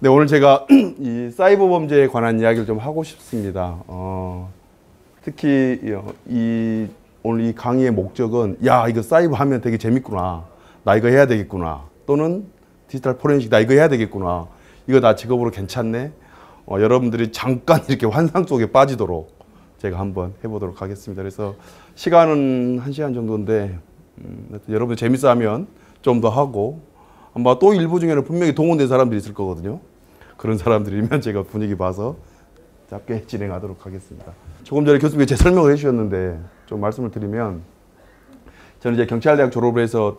네, 오늘 제가 이 사이버 범죄에 관한 이야기를 좀 하고 싶습니다. 특히 오늘 이 강의의 목적은 야, 이거 사이버 하면 되게 재밌구나. 나 이거 해야 되겠구나. 또는 디지털 포렌식 나 이거 해야 되겠구나. 이거 나 직업으로 괜찮네. 여러분들이 잠깐 이렇게 환상 속에 빠지도록 제가 한번 해보도록 하겠습니다. 그래서 시간은 1시간 정도인데 여러분들 재밌어 하면 좀 더 하고 아마 또 일부 중에는 분명히 동원된 사람들이 있을 거거든요. 그런 사람들이면 제가 분위기 봐서 짧게 진행하도록 하겠습니다. 조금 전에 교수님이 제 설명을 해주셨는데 좀 말씀을 드리면 저는 이제 경찰대학 졸업을 해서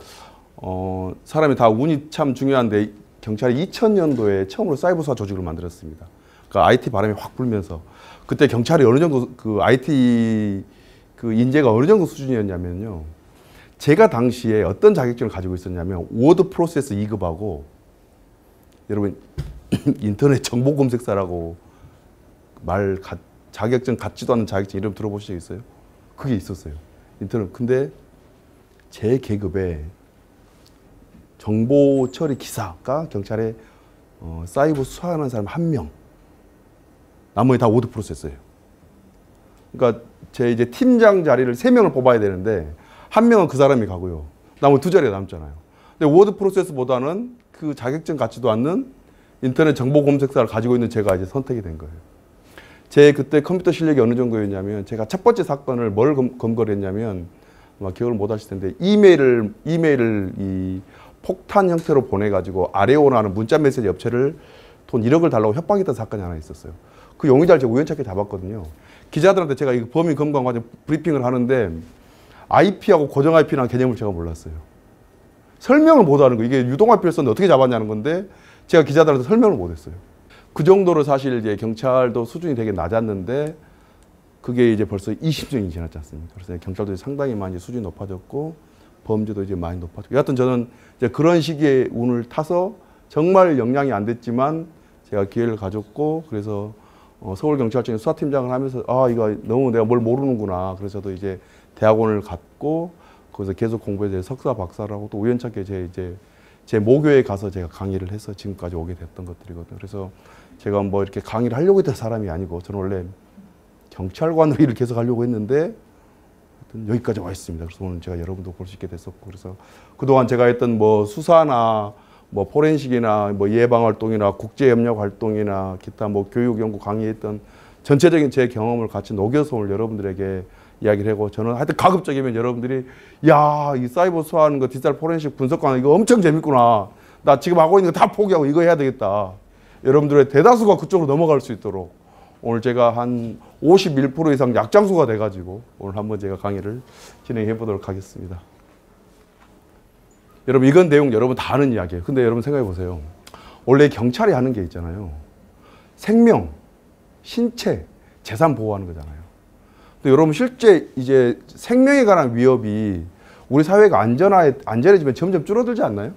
사람이 다 운이 참 중요한데 경찰이 2000년도에 처음으로 사이버 수사 조직을 만들었습니다. 그러니까 IT 바람이 확 불면서 그때 경찰이 어느 정도 그 IT 그 인재가 어느 정도 수준이었냐면요. 제가 당시에 어떤 자격증을 가지고 있었냐면 워드 프로세스 2급하고 여러분 인터넷 정보 검색사라고 자격증 같지도 않은 자격증 이름 들어보신 적 있어요? 그게 있었어요. 인터넷. 근데 제 계급에 정보 처리 기사가 경찰에 사이버 수사하는 사람 1명. 나머지 다 워드 프로세스예요. 그러니까 제 이제 팀장 자리를 3명을 뽑아야 되는데 1명은 그 사람이 가고요. 나머지 2자리가 남잖아요. 근데 워드 프로세스보다는 그 자격증 같지도 않는 인터넷 정보 검색사를 가지고 있는 제가 이제 선택이 된 거예요. 제 그때 컴퓨터 실력이 어느 정도였냐면 제가 첫 번째 사건을 뭘 검거를 했냐면 아마 기억을 못 하실 텐데 이메일을 이 폭탄 형태로 보내가지고 아레오나는 문자 메시지 업체를 돈 1억을 달라고 협박했던 사건이 하나 있었어요. 그 용의자를 제가 우연찮게 잡았거든요. 기자들한테 제가 이 범인 검거 과정 브리핑을 하는데 IP하고 고정 IP라는 개념을 제가 몰랐어요. 설명을 못하는 거예요. 이게 유동 IP를 썼는데 어떻게 잡았냐는 건데 제가 기자들한테 설명을 못했어요. 그 정도로 사실 이제 경찰도 수준이 되게 낮았는데 그게 이제 벌써 20년이 지났지 않습니까? 그래서 경찰도 상당히 많이 수준이 높아졌고 범죄도 이제 많이 높아졌고 여하튼 저는 이제 그런 시기에 운을 타서 정말 역량이 안 됐지만 제가 기회를 가졌고 그래서 서울경찰청에 수사팀장을 하면서 아 이거 너무 내가 뭘 모르는구나. 그래서 저도 이제 대학원을 갔고 거기서 계속 공부해서 석사 박사를 하고 또 우연찮게 제 모교에 가서 제가 강의를 해서 지금까지 오게 됐던 것들이거든요. 그래서 제가 뭐 이렇게 강의를 하려고 했던 사람이 아니고 저는 원래 경찰관으로 일을 계속 하려고 했는데 여기까지 와 있습니다. 그래서 오늘 제가 여러분도 볼 수 있게 됐었고 그래서 그동안 제가 했던 뭐 수사나 뭐 포렌식이나 뭐 예방 활동이나 국제 협력 활동이나 기타 뭐 교육 연구 강의했던 전체적인 제 경험을 같이 녹여서 오늘 여러분들에게 이야기를 하고 저는 하여튼 가급적이면 여러분들이 야, 이 사이버 수사하는 거 디지털 포렌식 분석하는 이거 엄청 재밌구나. 나 지금 하고 있는 거 다 포기하고 이거 해야 되겠다. 여러분들의 대다수가 그쪽으로 넘어갈 수 있도록 오늘 제가 한 51% 이상 약장수가 돼가지고 오늘 한번 제가 강의를 진행해 보도록 하겠습니다. 여러분 이건 내용 여러분 다 아는 이야기예요. 근데 여러분 생각해 보세요. 원래 경찰이 하는 게 있잖아요. 생명, 신체, 재산 보호하는 거잖아요. 근데 여러분 실제 이제 생명에 관한 위협이 우리 사회가 안전해지면 점점 줄어들지 않나요?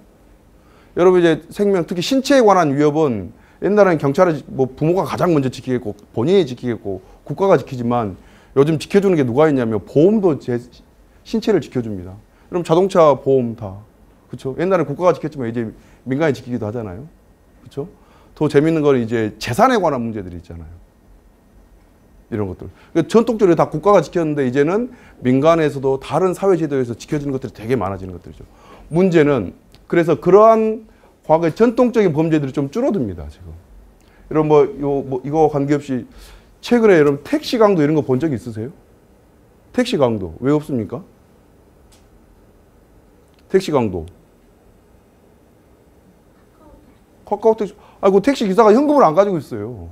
여러분 이제 생명, 특히 신체에 관한 위협은 옛날에는 경찰은 뭐 부모가 가장 먼저 지키겠고 본인이 지키겠고 국가가 지키지만 요즘 지켜주는 게 누가 있냐면 보험도 제 신체를 지켜줍니다. 여러분 자동차 보험 다 그렇죠? 옛날에 국가가 지켰지만 이제 민간이 지키기도 하잖아요. 그렇죠? 더 재밌는 건 이제 재산에 관한 문제들이 있잖아요. 이런 것들. 그러니까 전통적으로 다 국가가 지켰는데 이제는 민간에서도 다른 사회제도에서 지켜주는 것들이 되게 많아지는 것들이죠. 문제는 그래서 그러한 과거의 전통적인 범죄들이 좀 줄어듭니다. 지금. 여러분 이거 관계없이 최근에 여러분 택시 강도 이런 거 본 적 있으세요? 택시 강도 왜 없습니까? 택시 강도. 카카오택시. 그 택시 기사가 현금을 안 가지고 있어요.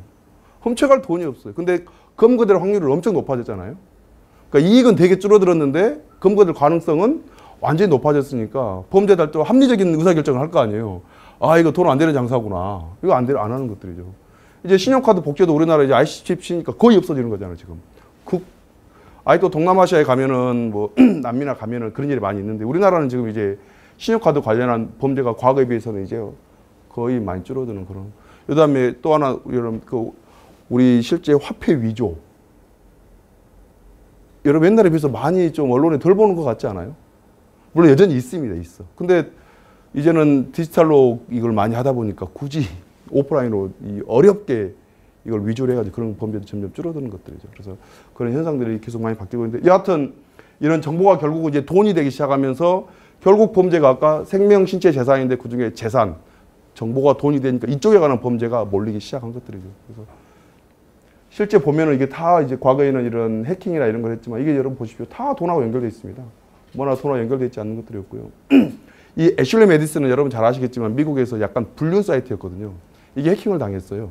훔쳐갈 돈이 없어요. 근데 검거될 확률이 엄청 높아졌잖아요. 그러니까 이익은 되게 줄어들었는데 검거될 가능성은 완전히 높아졌으니까 범죄자들 또 합리적인 의사결정을 할 거 아니에요. 아 이거 돈 안 되는 장사구나. 이거 안 하는 것들이죠. 이제 신용카드 복제도 우리나라 이제 IC칩 쓰니까 거의 없어지는 거잖아요. 지금. 또 동남아시아에 가면은 뭐 남미나 가면은 그런 일이 많이 있는데 우리나라는 지금 이제 신용카드 관련한 범죄가 과거에 비해서는 이제 거의 많이 줄어드는 그런. 그다음에 또 하나 여러분 우리 실제 화폐 위조. 여러분 옛날에 비해서 많이 좀 언론에 덜 보는 것 같지 않아요? 물론 여전히 있습니다. 있어. 근데 이제는 디지털로 이걸 많이 하다 보니까 굳이 오프라인으로 어렵게 이걸 위조를 해가지고 그런 범죄도 점점 줄어드는 것들이죠. 그래서 그런 현상들이 계속 많이 바뀌고 있는데 여하튼 이런 정보가 결국 이제 돈이 되기 시작하면서 결국 범죄가 아까 생명, 신체, 재산인데 그중에 재산, 정보가 돈이 되니까 이쪽에 관한 범죄가 몰리기 시작한 것들이죠. 그래서 실제 보면은 이게 다 이제 과거에는 이런 해킹이나 이런 걸 했지만 이게 여러분 보십시오. 다 돈하고 연결되어 있습니다. 뭐나 돈하고 연결되어 있지 않는 것들이었고요. 이 애슐리 메디슨은 여러분 잘 아시겠지만 미국에서 약간 불륜 사이트였거든요. 이게 해킹을 당했어요.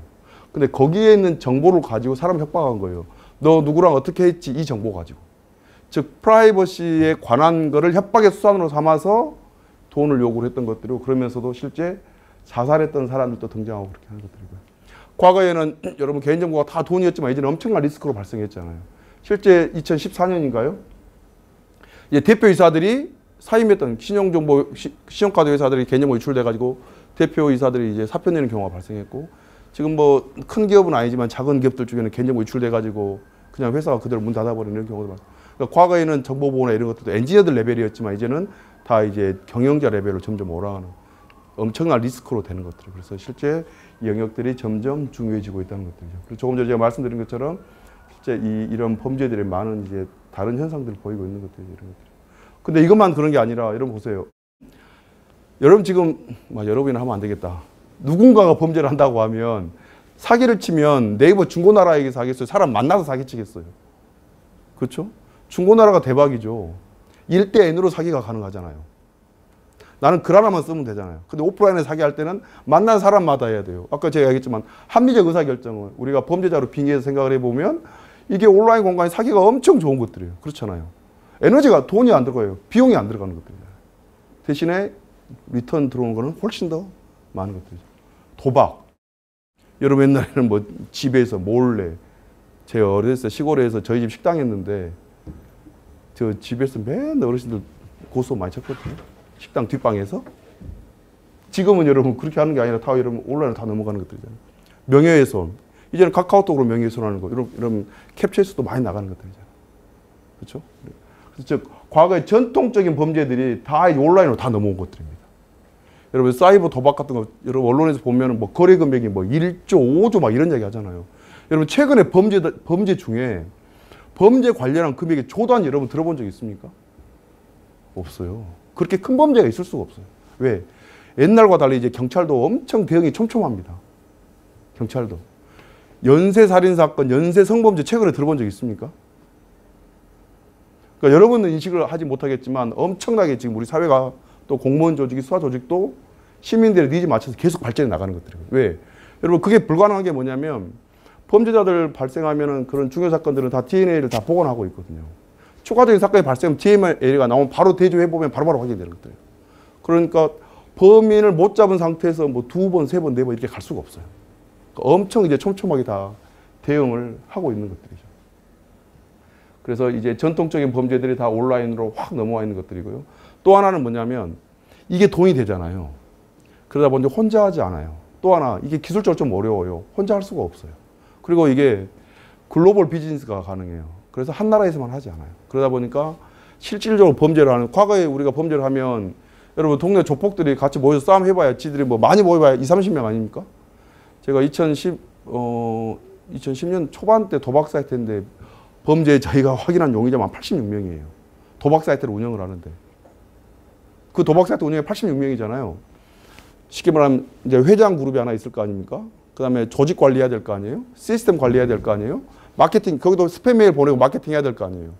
근데 거기에 있는 정보를 가지고 사람 협박한 거예요. 너 누구랑 어떻게 했지? 이 정보 가지고. 즉 프라이버시에 관한 거를 협박의 수단으로 삼아서 돈을 요구를 했던 것들이고 그러면서도 실제 자살했던 사람들도 등장하고 그렇게 하는 것들이고요. 과거에는 여러분 개인정보가 다 돈이었지만 이제는 엄청난 리스크로 발생했잖아요. 실제 2014년인가요? 이제 대표이사들이 사임했던 신용카드 회사들이 개인정보 유출돼가지고 대표이사들이 이제 사표 내는 경우가 발생했고 지금 뭐 큰 기업은 아니지만 작은 기업들 중에는 개인정보 유출돼가지고 그냥 회사가 그대로 문 닫아버리는 이런 경우도 많아요. 그러니까 과거에는 정보보호나 이런 것들도 엔지니어들 레벨이었지만 이제는 다 이제 경영자 레벨로 점점 올라가는 엄청난 리스크로 되는 것들. 그래서 실제 이 영역들이 점점 중요해지고 있다는 것들이죠. 그리고 조금 전에 제가 말씀드린 것처럼 실제 이런 범죄들이 많은 이제 다른 현상들을 보이고 있는 것들이죠. 이런 것들. 근데 이것만 그런 게 아니라 여러분 보세요. 여러분 지금 여러분이나 하면 안 되겠다. 누군가가 범죄를 한다고 하면 사기를 치면 네이버 중고나라에게서 하겠어요? 사람 만나서 사기치겠어요? 그렇죠? 중고나라가 대박이죠. 1대 N으로 사기가 가능하잖아요. 나는 글 하나만 쓰면 되잖아요. 근데 오프라인에 사기할 때는 만난 사람마다 해야 돼요. 아까 제가 얘기했지만 합리적 의사결정을 우리가 범죄자로 빙의해서 생각을 해보면 이게 온라인 공간에 사기가 엄청 좋은 것들이에요. 그렇잖아요. 에너지가 돈이 안 들어가요. 비용이 안 들어가는 것들이에요. 대신에 리턴 들어오는 거는 훨씬 더 많은 것들이죠. 도박. 여러분 옛날에는 뭐 집에서 몰래 제가 어렸을 때 시골에서 저희 집 식당 했는데 저 집에서 맨날 어르신들 고소 많이 쳤거든요. 식당 뒷방에서. 지금은 여러분 그렇게 하는 게 아니라 다 여러분 온라인으로 다 넘어가는 것들이잖아요. 명예훼손. 이제는 카카오톡으로 명예훼손하는 거. 이런 캡처에서도 많이 나가는 것들이잖아요. 그렇죠? 그래서 즉 과거의 전통적인 범죄들이 다 온라인으로 다 넘어온 것들입니다. 여러분 사이버 도박 같은 거 여러분 언론에서 보면은 뭐 거래 금액이 뭐 1조, 5조 막 이런 이야기 하잖아요. 여러분 최근에 범죄 중에 범죄 관련한 금액의 조단 여러분 들어본 적 있습니까? 없어요. 그렇게 큰 범죄가 있을 수가 없어요. 왜? 옛날과 달리 이제 경찰도 엄청 대응이 촘촘합니다. 경찰도. 연쇄살인사건, 연쇄성범죄 최근에 들어본 적 있습니까? 그러니까 여러분은 인식을 하지 못하겠지만 엄청나게 지금 우리 사회가 또 공무원 조직이 수사 조직도 시민들의 니즈 맞춰서 계속 발전해 나가는 것들이에요. 왜? 여러분 그게 불가능한 게 뭐냐면 범죄자들 발생하면은 그런 중요 사건들은 다 DNA를 다 복원하고 있거든요. 추가적인 사건이 발생하면 DNA가 나오면 바로 대조해보면 바로바로 확인되는 것들이에요. 그러니까 범인을 못 잡은 상태에서 뭐 2번, 3번, 4번 이렇게 갈 수가 없어요. 그러니까 엄청 이제 촘촘하게 다 대응을 하고 있는 것들이죠. 그래서 이제 전통적인 범죄들이 다 온라인으로 확 넘어와 있는 것들이고요. 또 하나는 뭐냐면 이게 돈이 되잖아요. 그러다 보니 혼자 하지 않아요. 또 하나 이게 기술적으로 좀 어려워요. 혼자 할 수가 없어요. 그리고 이게 글로벌 비즈니스가 가능해요. 그래서 한 나라에서만 하지 않아요. 그러다 보니까 실질적으로 범죄를 하는, 과거에 우리가 범죄를 하면 여러분 동네 조폭들이 같이 모여서 싸움 해봐야 지들이 뭐 많이 모여봐야 20, 30명 아닙니까? 제가 2010년 초반 때 도박 사이트인데 범죄 저희가 확인한 용의자만 86명이에요. 도박 사이트를 운영을 하는데. 그 도박 사이트 운영에 86명이잖아요. 쉽게 말하면 이제 회장 그룹이 하나 있을 거 아닙니까? 그 다음에 조직 관리해야 될 거 아니에요? 시스템 관리해야 될 거 아니에요? 마케팅, 거기도 스팸 메일 보내고 마케팅 해야 될 거 아니에요?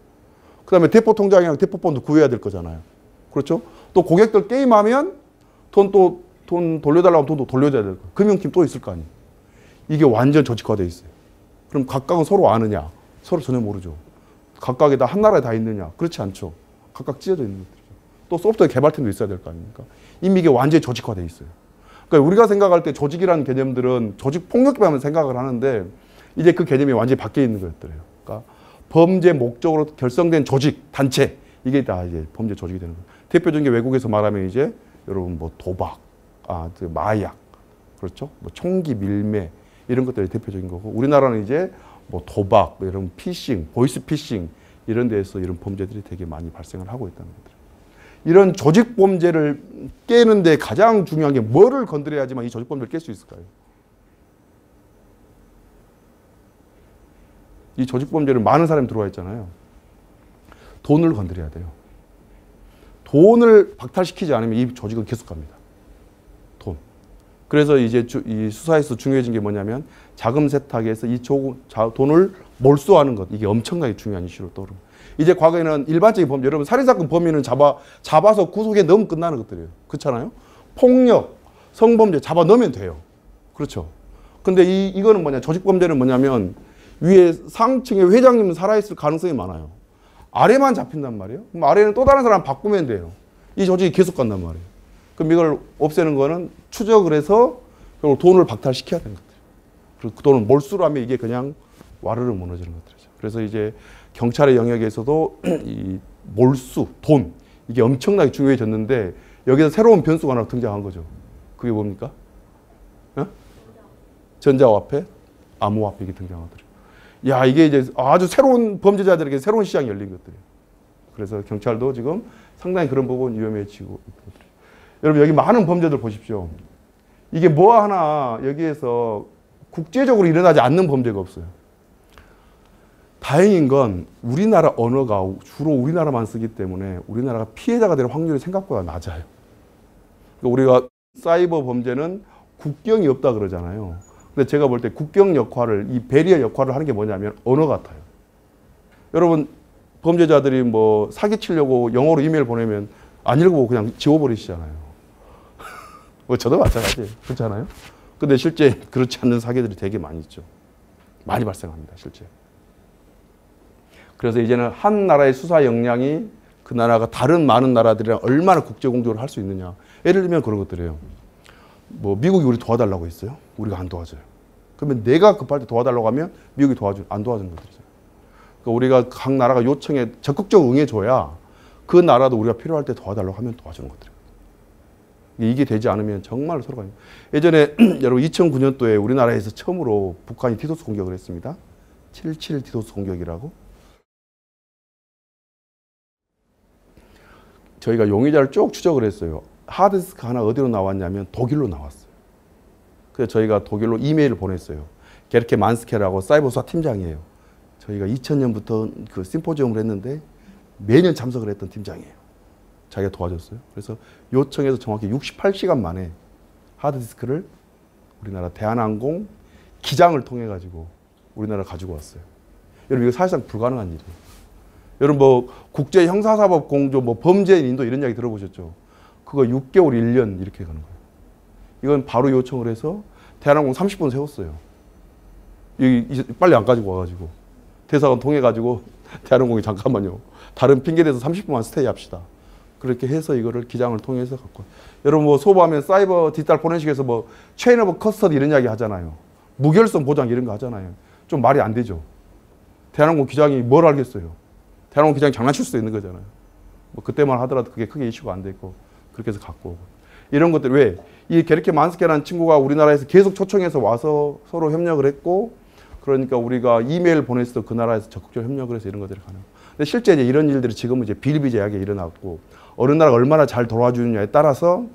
그 다음에 대포 통장이랑 대포 본도 구해야 될 거잖아요. 그렇죠? 또 고객들 게임하면 돈 돌려달라고 하면 돈도 돌려줘야 될 거예요. 금융팀 또 있을 거 아니에요? 이게 완전 조직화되어 있어요. 그럼 각각은 서로 아느냐? 서로 전혀 모르죠. 각각이 다 한 나라에 다 있느냐? 그렇지 않죠. 각각 찢어져 있는 것들이죠. 또 소프트웨어 개발팀도 있어야 될 거 아닙니까? 이미 이게 완전히 조직화되어 있어요. 그러니까 우리가 생각할 때 조직이라는 개념들은 조직 폭력배만 생각을 하는데 이제 그 개념이 완전히 바뀌어 있는 것들이에요. 그러니까 범죄 목적으로 결성된 조직, 단체, 이게 다 이제 범죄 조직이 되는 거예요. 대표적인 게 외국에서 말하면 이제 여러분 뭐 도박, 마약, 그렇죠? 뭐 총기 밀매 이런 것들이 대표적인 거고, 우리나라는 이제 뭐 도박, 이런 피싱, 보이스 피싱 이런 데에서 이런 범죄들이 되게 많이 발생을 하고 있다는 것들. 이런 조직 범죄를 깨는데 가장 중요한 게 뭐를 건드려야지만 이 조직 범죄를 깰 수 있을까요? 이 조직범죄는 많은 사람이 들어와 있잖아요. 돈을 건드려야 돼요. 돈을 박탈시키지 않으면 이 조직은 계속 갑니다. 돈. 그래서 이제 이 수사에서 중요해진 게 뭐냐면 자금 세탁에서 이 돈을 몰수하는 것. 이게 엄청나게 중요한 이슈로 떠오릅니다. 이제 과거에는 일반적인 범죄, 여러분 살인사건 범인은 잡아서 구속에 넣으면 끝나는 것들이에요. 그렇잖아요? 폭력, 성범죄 잡아 넣으면 돼요. 그렇죠? 근데 이거는 뭐냐, 조직범죄는 뭐냐면 위에 상층의 회장님은 살아있을 가능성이 많아요. 아래만 잡힌단 말이에요. 그럼 아래는 또 다른 사람 바꾸면 돼요. 이 조직이 계속 간단 말이에요. 그럼 이걸 없애는 거는 추적을 해서 결국 돈을 박탈시켜야 되는 것들이에요. 그리고 그 돈을 몰수로 하면 이게 그냥 와르르 무너지는 것들이죠. 그래서 이제 경찰의 영역에서도 이 몰수, 돈, 이게 엄청나게 중요해졌는데 여기서 새로운 변수가 하나 등장한 거죠. 그게 뭡니까? 어? 전자화폐, 암호화폐 이게 등장하더래요. 야, 이게 이제 아주 새로운 범죄자들에게 새로운 시장이 열린 것들이에요. 그래서 경찰도 지금 상당히 그런 부분 위험해지고 있거든요. 여러분 여기 많은 범죄들 보십시오. 이게 뭐 하나 여기에서 국제적으로 일어나지 않는 범죄가 없어요. 다행인 건 우리나라 언어가 주로 우리나라만 쓰기 때문에 우리나라가 피해자가 될 확률이 생각보다 낮아요. 우리가 사이버 범죄는 국경이 없다 그러잖아요. 근데 제가 볼 때 국경 역할을, 이 배리어 역할을 하는 게 뭐냐면 언어 같아요. 여러분 범죄자들이 뭐 사기치려고 영어로 이메일 보내면 안 읽어보고 그냥 지워버리시잖아요. 뭐 저도 마찬가지예요. 그렇잖아요. 근데 실제 그렇지 않는 사기들이 되게 많이 있죠. 많이 발생합니다, 실제. 그래서 이제는 한 나라의 수사 역량이 그 나라가 다른 많은 나라들이랑 얼마나 국제 공조를 할 수 있느냐. 예를 들면 그런 것들이에요. 뭐 미국이 우리 도와달라고 했어요. 우리가 안 도와줘요. 그러면 내가 급할 때 도와달라고 하면 미국이 안 도와주는 것들이죠. 그러니까 우리가 각 나라가 요청에 적극적으로 응해줘야 그 나라도 우리가 필요할 때 도와달라고 하면 도와주는 것들이에요. 이게 되지 않으면 정말 서로가. 예전에 여러분 2009년도에 우리나라에서 처음으로 북한이 디도스 공격을 했습니다. 77 디도스 공격이라고. 저희가 용의자를 쭉 추적을 했어요. 하드디스크 하나 어디로 나왔냐면 독일로 나왔어요. 그래서 저희가 독일로 이메일을 보냈어요. 게르케 만스케라고 사이버 수사 팀장이에요. 저희가 2000년부터 그 심포지엄을 했는데 매년 참석을 했던 팀장이에요. 자기가 도와줬어요. 그래서 요청해서 정확히 68시간 만에 하드디스크를 우리나라 대한항공 기장을 통해 가지고 우리나라 가지고 왔어요. 여러분 이거 사실상 불가능한 일이에요. 여러분 뭐 국제 형사사법 공조, 뭐 범죄 인도 이런 이야기 들어보셨죠? 그거 6개월, 1년 이렇게 가는 거예요. 이건 바로 요청을 해서 대한항공 30분 세웠어요. 빨리 안 가지고 와가지고 대사관 통해가지고 대한항공이 잠깐만요. 다른 핑계 대서 30분만 스테이 합시다. 그렇게 해서 이거를 기장을 통해서 갖고. 여러분 뭐 소부하면 사이버 디지털 포렌식에서 뭐 체인 오브 커스터디 이런 이야기 하잖아요. 무결성 보장 이런 거 하잖아요. 좀 말이 안 되죠. 대한항공 기장이 뭘 알겠어요. 대한항공 기장이 장난칠 수도 있는 거잖아요. 뭐 그때만 하더라도 그게 크게 이슈가 안 됐고 그렇게 해서 갖고 오고. 이런 것들 왜? 이 게르케 만스케라는 친구가 우리나라에서 계속 초청해서 와서 서로 협력을 했고 그러니까 우리가 이메일 보냈을 때 그 나라에서 적극적으로 협력을 해서 이런 것들이 가능. 근데 실제 이제 이런 일들이 지금은 이제 비일비재하게 일어났고 어느 나라가 얼마나 잘 돌아주느냐에 따라서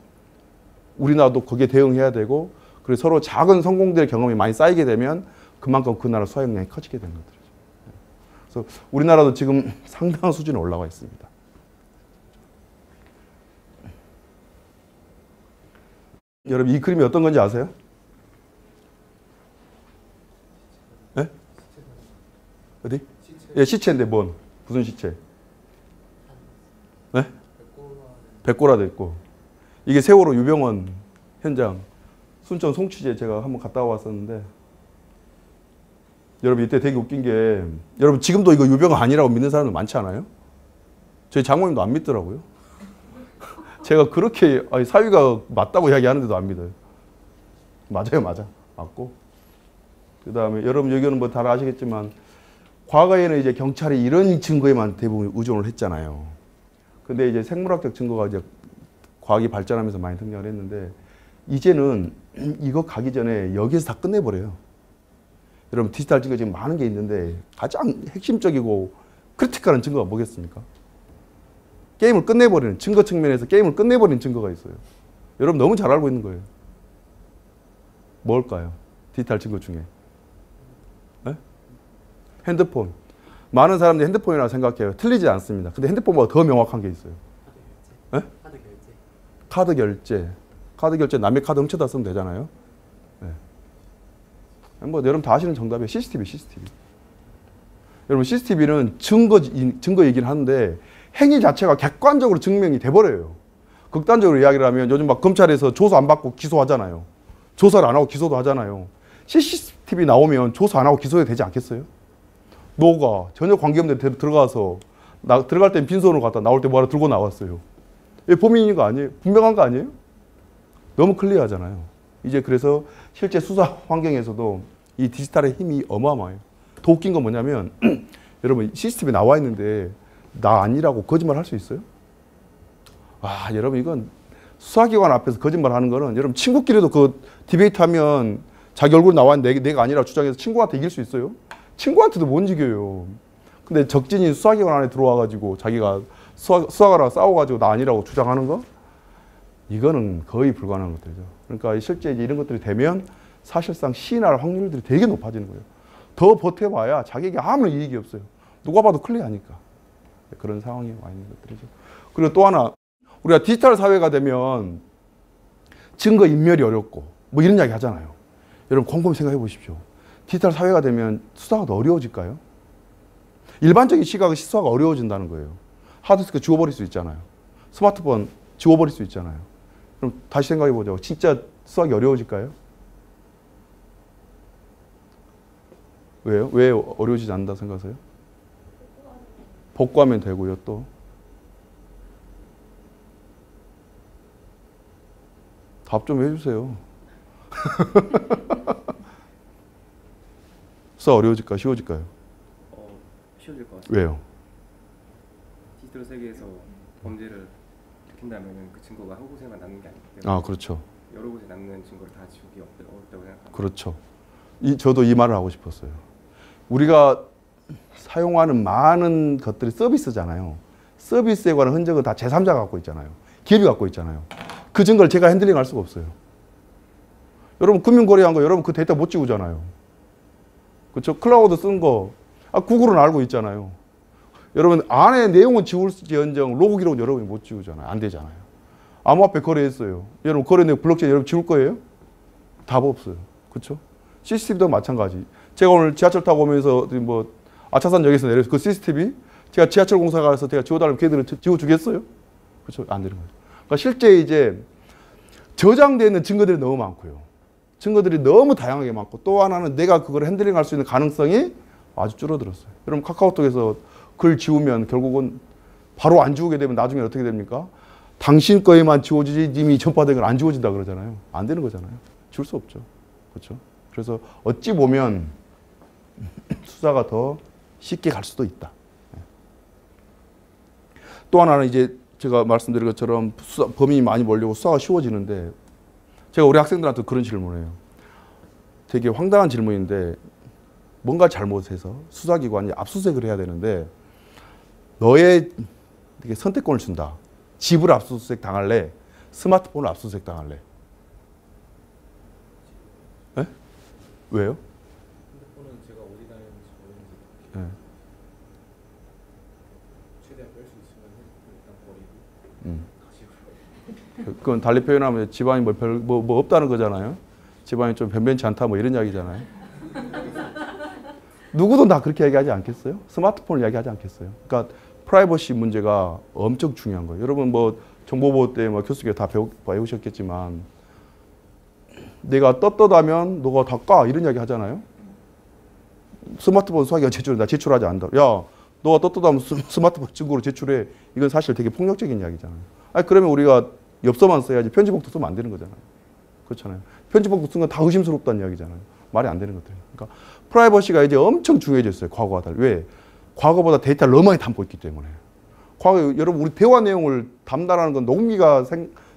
우리나라도 거기에 대응해야 되고 그리고 서로 작은 성공들의 경험이 많이 쌓이게 되면 그만큼 그 나라 수사 역량이 커지게 되는 것들이죠. 그래서 우리나라도 지금 상당한 수준에 올라와 있습니다. 여러분 이 그림이 어떤 건지 아세요? 네? 어디? 예, 시체인데 뭔? 무슨 시체? 네? 백골화돼 있고. 이게 세월호 유병원 현장 순천 송취제 제가 한번 갔다 왔었는데 여러분 이때 되게 웃긴 게 여러분 지금도 이거 유병원 아니라고 믿는 사람들 많지 않아요? 저희 장모님도 안 믿더라고요. 제가 그렇게 사위가 맞다고 이야기하는데도 안 믿어요. 맞아요, 맞아. 맞고. 그 다음에 여러분 여기는 뭐 다 아시겠지만 과거에는 이제 경찰이 이런 증거에만 대부분 의존을 했잖아요. 근데 이제 생물학적 증거가 이제 과학이 발전하면서 많이 등장을 했는데 이제는 이거 가기 전에 여기서 다 끝내버려요. 여러분 디지털 증거 지금 많은 게 있는데 가장 핵심적이고 크리티컬한 증거가 뭐겠습니까? 게임을 끝내버리는 증거 측면에서 게임을 끝내버리는 증거가 있어요. 여러분 너무 잘 알고 있는 거예요. 뭘까요? 디지털 증거 중에. 네? 핸드폰. 많은 사람들이 핸드폰이라고 생각해요. 틀리지 않습니다. 근데 핸드폰보다 더 명확한 게 있어요. 카드 결제. 네? 카드 결제. 카드 결제 남의 카드 훔쳐다 쓰면 되잖아요. 네. 뭐 여러분 다 아시는 정답이에요. CCTV. 여러분 CCTV는 증거이긴 한데 행위 자체가 객관적으로 증명이 돼버려요. 극단적으로 이야기를 하면 요즘 막 검찰에서 조사 안 받고 기소하잖아요. 조사를 안 하고 기소도 하잖아요. CCTV 나오면 조사 안 하고 기소해도 되지 않겠어요? 너가 전혀 관계없는 데 들어가서 들어갈 땐 빈손으로 갔다 나올 때 뭐 하나 들고 나왔어요. 이게 범인인 거 아니에요? 분명한 거 아니에요? 너무 클리어하잖아요. 이제 그래서 실제 수사 환경에서도 이 디지털의 힘이 어마어마해요. 더 웃긴 건 뭐냐면 여러분 CCTV 나와 있는데 나 아니라고 거짓말 할 수 있어요? 와, 여러분 이건 수사기관 앞에서 거짓말 하는 거는 여러분 친구끼리도 그 디베이트 하면 자기 얼굴 나와 있는데 내가 아니라고 주장해서 친구한테 이길 수 있어요? 친구한테도 못 이겨요. 근데 적진이 수사기관 안에 들어와가지고 자기가 수사관하고 싸워가지고 나 아니라고 주장하는 거? 이거는 거의 불가능한 것들이죠. 그러니까 실제 이제 이런 것들이 되면 사실상 시인할 확률들이 되게 높아지는 거예요. 더 버텨봐야 자기에게 아무런 이익이 없어요. 누가 봐도 클리어하니까. 그런 상황이 와 있는 것들이죠. 그리고 또 하나, 우리가 디지털 사회가 되면 증거 인멸이 어렵고 뭐 이런 이야기 하잖아요. 여러분 곰곰이 생각해 보십시오. 디지털 사회가 되면 수사가 더 어려워질까요? 일반적인 시각의 수사가 어려워진다는 거예요. 하드디스크 지워버릴 수 있잖아요. 스마트폰 지워버릴 수 있잖아요. 그럼 다시 생각해 보죠. 진짜 수학이 어려워질까요? 왜요? 왜 어려워지지 않는다 생각하세요? 복구하면 되고요. 또 답 좀 해주세요. 수학 어려워질까요? 쉬워질까요? 쉬워질 것 같아요. 왜요? 디지털 세계에서 범죄를 밝힌다면 그 증거가 한 곳에만 남는 게 아니기 때문에 아, 그렇죠. 여러 곳에 남는 증거를 다 지우기 어렵다고 생각합니다. 그렇죠. 저도 이 말을 하고 싶었어요. 우리가 사용하는 많은 것들이 서비스잖아요. 서비스에 관한 흔적은 다 제3자가 갖고 있잖아요. 기업이 갖고 있잖아요. 그 증거를 제가 핸들링할 수가 없어요. 여러분 금융거래한 거 여러분 그 데이터 못 지우잖아요. 그렇죠? 클라우드 쓴 거 구글은 알고 있잖아요. 여러분 안에 내용은 지울지언정 로그 기록은 여러분이 못 지우잖아요. 안 되잖아요. 암호화폐 거래했어요. 여러분 거래 내용 블록체인 여러분 지울 거예요? 답 없어요. 그렇죠? CCTV도 마찬가지. 제가 오늘 지하철 타고 오면서 뭐 아차산역에서 내려서 그 CCTV 제가 지하철 공사 가서 제가 지워달라면 걔들은 지워주겠어요? 그렇죠? 안 되는 거죠. 그러니까 실제 이제 저장되어 있는 증거들이 너무 많고요. 증거들이 너무 다양하게 많고 또 하나는 내가 그걸 핸들링할 수 있는 가능성이 아주 줄어들었어요. 여러분 카카오톡에서 글 지우면 결국은 바로 안 지우게 되면 나중에 어떻게 됩니까? 당신 거에만 지워지지 님이 전파된 건 안 지워진다 그러잖아요. 안 되는 거잖아요. 지울 수 없죠. 그렇죠? 그래서 어찌 보면 수사가 더 쉽게 갈 수도 있다. 또 하나는 이제 제가 말씀드린 것처럼 범인이 많이 몰려고 수사가 쉬워지는데 제가 우리 학생들한테 그런 질문을 해요. 되게 황당한 질문인데 뭔가 잘못해서 수사기관이 압수수색을 해야 되는데 너의 선택권을 준다. 집을 압수수색 당할래? 스마트폰을 압수수색 당할래? 네? 왜요? 핸드폰은 제가 어디 다니는지 모르는지 네. 최대한 뺄 수 있으면 핸드폰 일단 버리고 다시 그건 달리 표현하면 집안이 뭐 없다는 거잖아요. 집안이 좀 변변치 않다 뭐 이런 이야기잖아요. 누구도 다 그렇게 얘기하지 않겠어요? 스마트폰을 이야기하지 않겠어요? 그러니까 프라이버시 문제가 엄청 중요한 거예요. 여러분 뭐 정보보호 때 뭐 교수님께 다 배우셨겠지만 내가 떳떳하면 너가 다 까 이런 이야기 하잖아요. 스마트폰 수사기관 제출해. 나 제출하지 않는다. 야, 너가 떳떳하면 스마트폰 증거로 제출해. 이건 사실 되게 폭력적인 이야기잖아요. 아니 그러면 우리가 엽서만 써야지 편지복도 쓰면 안 되는 거잖아요. 그렇잖아요. 편지복도 쓴 건 다 의심스럽다는 이야기잖아요. 말이 안 되는 것들이에요. 그러니까 프라이버시가 이제 엄청 중요해졌어요. 과거와 달리. 왜? 과거보다 데이터를 너무 많이 담고 있기 때문에. 과거 여러분 우리 대화 내용을 담당하는 건 녹음기가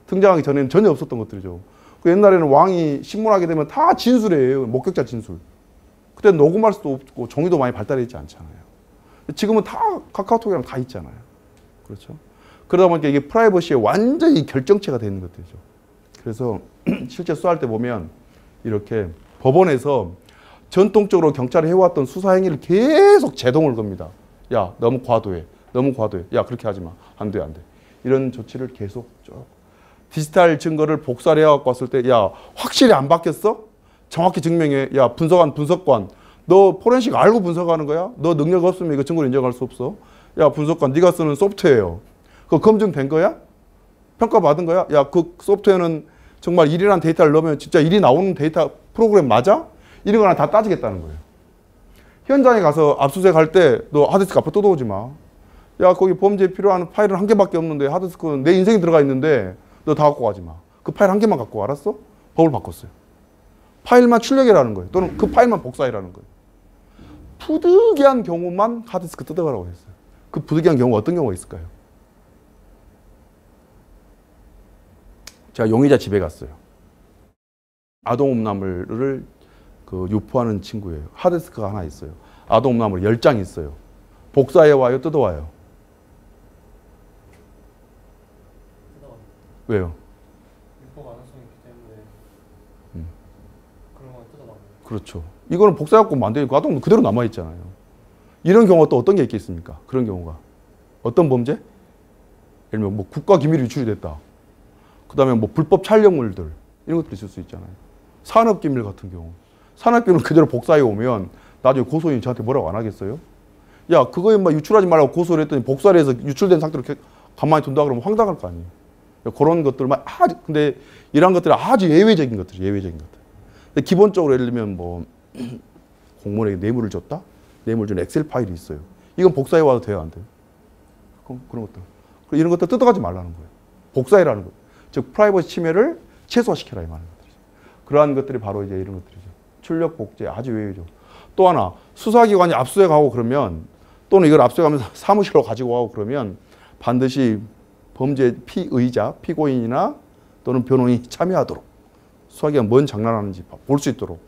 등장하기 전에는 전혀 없었던 것들이죠. 그 옛날에는 왕이 신문하게 되면 다 진술이에요. 목격자 진술. 그때 녹음할 수도 없고 종이도 많이 발달해 있지 않잖아요. 지금은 다 카카오톡이랑 다 있잖아요. 그렇죠? 그러다 보니까 이게 프라이버시에 완전히 결정체가 되는 것들이죠. 그래서 실제 수사할 때 보면 이렇게 법원에서 전통적으로 경찰이 해왔던 수사 행위를 계속 제동을 겁니다. 야, 너무 과도해. 너무 과도해. 야, 그렇게 하지 마. 안 돼, 안 돼. 이런 조치를 계속 쭉. 디지털 증거를 복사를 해갖고 왔을 때, 야, 확실히 안 바뀌었어? 정확히 증명해. 야, 분석관. 너 포렌식 알고 분석하는 거야? 너 능력 없으면 이거 증거를 인정할 수 없어. 야, 분석관, 네가 쓰는 소프트웨어. 그거 검증된 거야? 평가받은 거야? 야, 그 소프트웨어는 정말 일이라는 데이터를 넣으면 진짜 일이 나오는 데이터 프로그램 맞아? 이런 거나 다 따지겠다는 거예요. 현장에 가서 압수수색 할 때 너 하드디스크 앞으로 뜯어오지 마. 야, 거기 범죄에 필요한 파일은 한 개밖에 없는데 하드디스크는 내 인생이 들어가 있는데 너 다 갖고 가지 마. 그 파일 한 개만 갖고 와. 알았어? 법을 바꿨어요. 파일만 출력이라는 거예요. 또는 그 파일만 복사해라는 거예요. 부득이한 경우만 하드디스크 뜯어가라고 했어요. 그 부득이한 경우가 어떤 경우가 있을까요? 제가 용의자 집에 갔어요. 아동음란물을 유포하는 친구예요. 하드디스크가 하나 있어요. 아동음란물 10장이 있어요. 복사해와요? 뜯어와요? 왜요? 유포 가능성이 있기 때문에 그런 건 뜯어봐요. 그렇죠. 이거는 복사해갖고 만들니까 아동은 그대로 남아있잖아요. 이런 경우가 또 어떤 게 있겠습니까? 그런 경우가. 어떤 범죄? 예를 들면 뭐 국가기밀이 유출이 됐다. 그 다음에 뭐 불법 촬영물들. 이런 것들이 있을 수 있잖아요. 산업기밀 같은 경우. 산업기밀을 그대로 복사해 오면 나중에 고소인이 저한테 뭐라고 안 하겠어요? 야, 그거에 막 유출하지 말라고 고소를 했더니 복사를 해서 유출된 상태로 가만히 둔다 그러면 황당할 거 아니에요. 그런 것들만 아주, 근데 이런 것들은 아주 예외적인 것들. 근데 기본적으로 예를 들면 뭐 공무원에게 뇌물을 줬다? 뇌물 준 엑셀 파일이 있어요. 이건 복사해 와도 돼요, 안 돼요? 그런 것들. 이런 것들 뜯어가지 말라는 거예요. 복사해라는 거예요. 즉 프라이버시 침해를 최소화시켜라 이 말인 것들이죠. 그러한 것들이 바로 이제 이런 것들이죠. 출력 복제 아주 외유죠. 또 하나 수사기관이 압수해가고 그러면 또는 이걸 압수해가면서 사무실로 가지고 가고 그러면 반드시 범죄 피의자, 피고인이나 또는 변호인이 참여하도록 수사기관 뭔 장난하는지 볼 수 있도록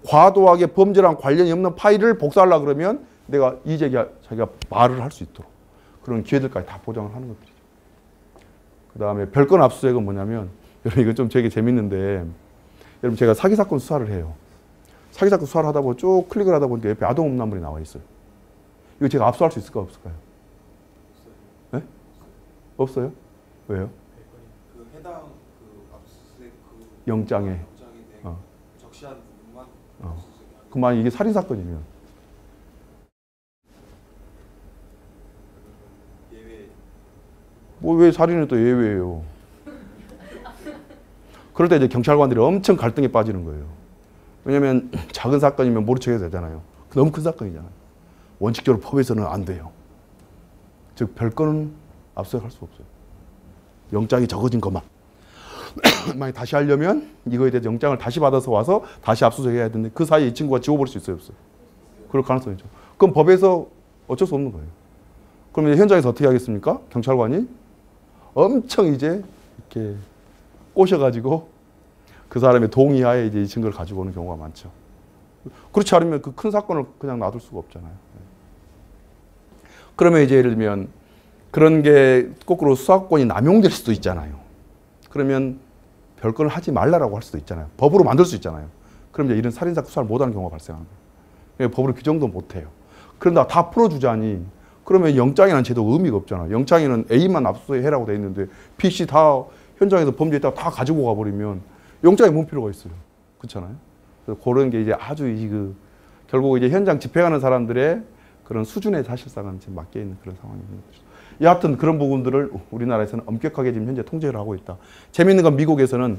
과도하게 범죄랑 관련이 없는 파일을 복사하려고 그러면 내가 자기가 말을 할 수 있도록 그런 기회들까지 다 보장을 하는 것들이죠. 그 다음에 별건 압수수색은 뭐냐면 여러분 이건 좀 되게 재밌는데 여러분 제가 사기 사건 수사를 해요. 사기 사건 수사를 하다 보면 쭉 클릭을 하다 보니까 옆에 아동음란물이 나와 있어요. 이거 제가 압수할 수 있을까 없을까요? 네? 없어요? 왜요? 그 해당 그 압수수색 그 영장에 적시한 부분만 그만 이게 살인 사건이면 예외. 뭐 왜 살인은 또 예외예요? 그럴 때 이제 경찰관들이 엄청 갈등에 빠지는 거예요. 왜냐면 작은 사건이면 모른 척 해도 되잖아요. 너무 큰 사건이잖아요. 원칙적으로 법에서는 안 돼요. 즉 별건은 압수할 수 없어요. 영장이 적어진 것만. 만약 다시 하려면 이거에 대해서 영장을 다시 받아서 와서 다시 압수수색해야 되는데 그 사이에 이 친구가 지워버릴 수 있어요, 없어요? 그럴 가능성이 있죠. 그럼 법에서 어쩔 수 없는 거예요. 그럼 이제 현장에서 어떻게 하겠습니까? 경찰관이 엄청 이제 이렇게 꼬셔가지고 그 사람의 동의하에 이제 이 증거를 가지고 오는 경우가 많죠. 그렇지 않으면 그 큰 사건을 그냥 놔둘 수가 없잖아요. 그러면 이제 예를 들면 그런 게 거꾸로 수사권이 남용될 수도 있잖아요. 그러면 별건을 하지 말라라고 할 수도 있잖아요. 법으로 만들 수 있잖아요. 그럼 이제 이런 살인사건 수사를 못하는 경우가 발생하는 거예요. 법으로 규정도 못해요. 그런다 다 풀어주자니 그러면 영장이라는 제도가 의미가 없잖아요. 영장에는 A만 압수해라고 돼 있는데 B, C 다 현장에서 범죄했다가 다 가지고 가버리면 영장에 뭔 필요가 있어요. 그렇잖아요. 그래서 그런 게 이제 아주 결국 이제 현장 집행하는 사람들의 그런 수준에 사실상은 지금 맡겨 있는 그런 상황이 있는 거죠. 여하튼 그런 부분들을 우리나라에서는 엄격하게 지금 현재 통제를 하고 있다. 재밌는 건 미국에서는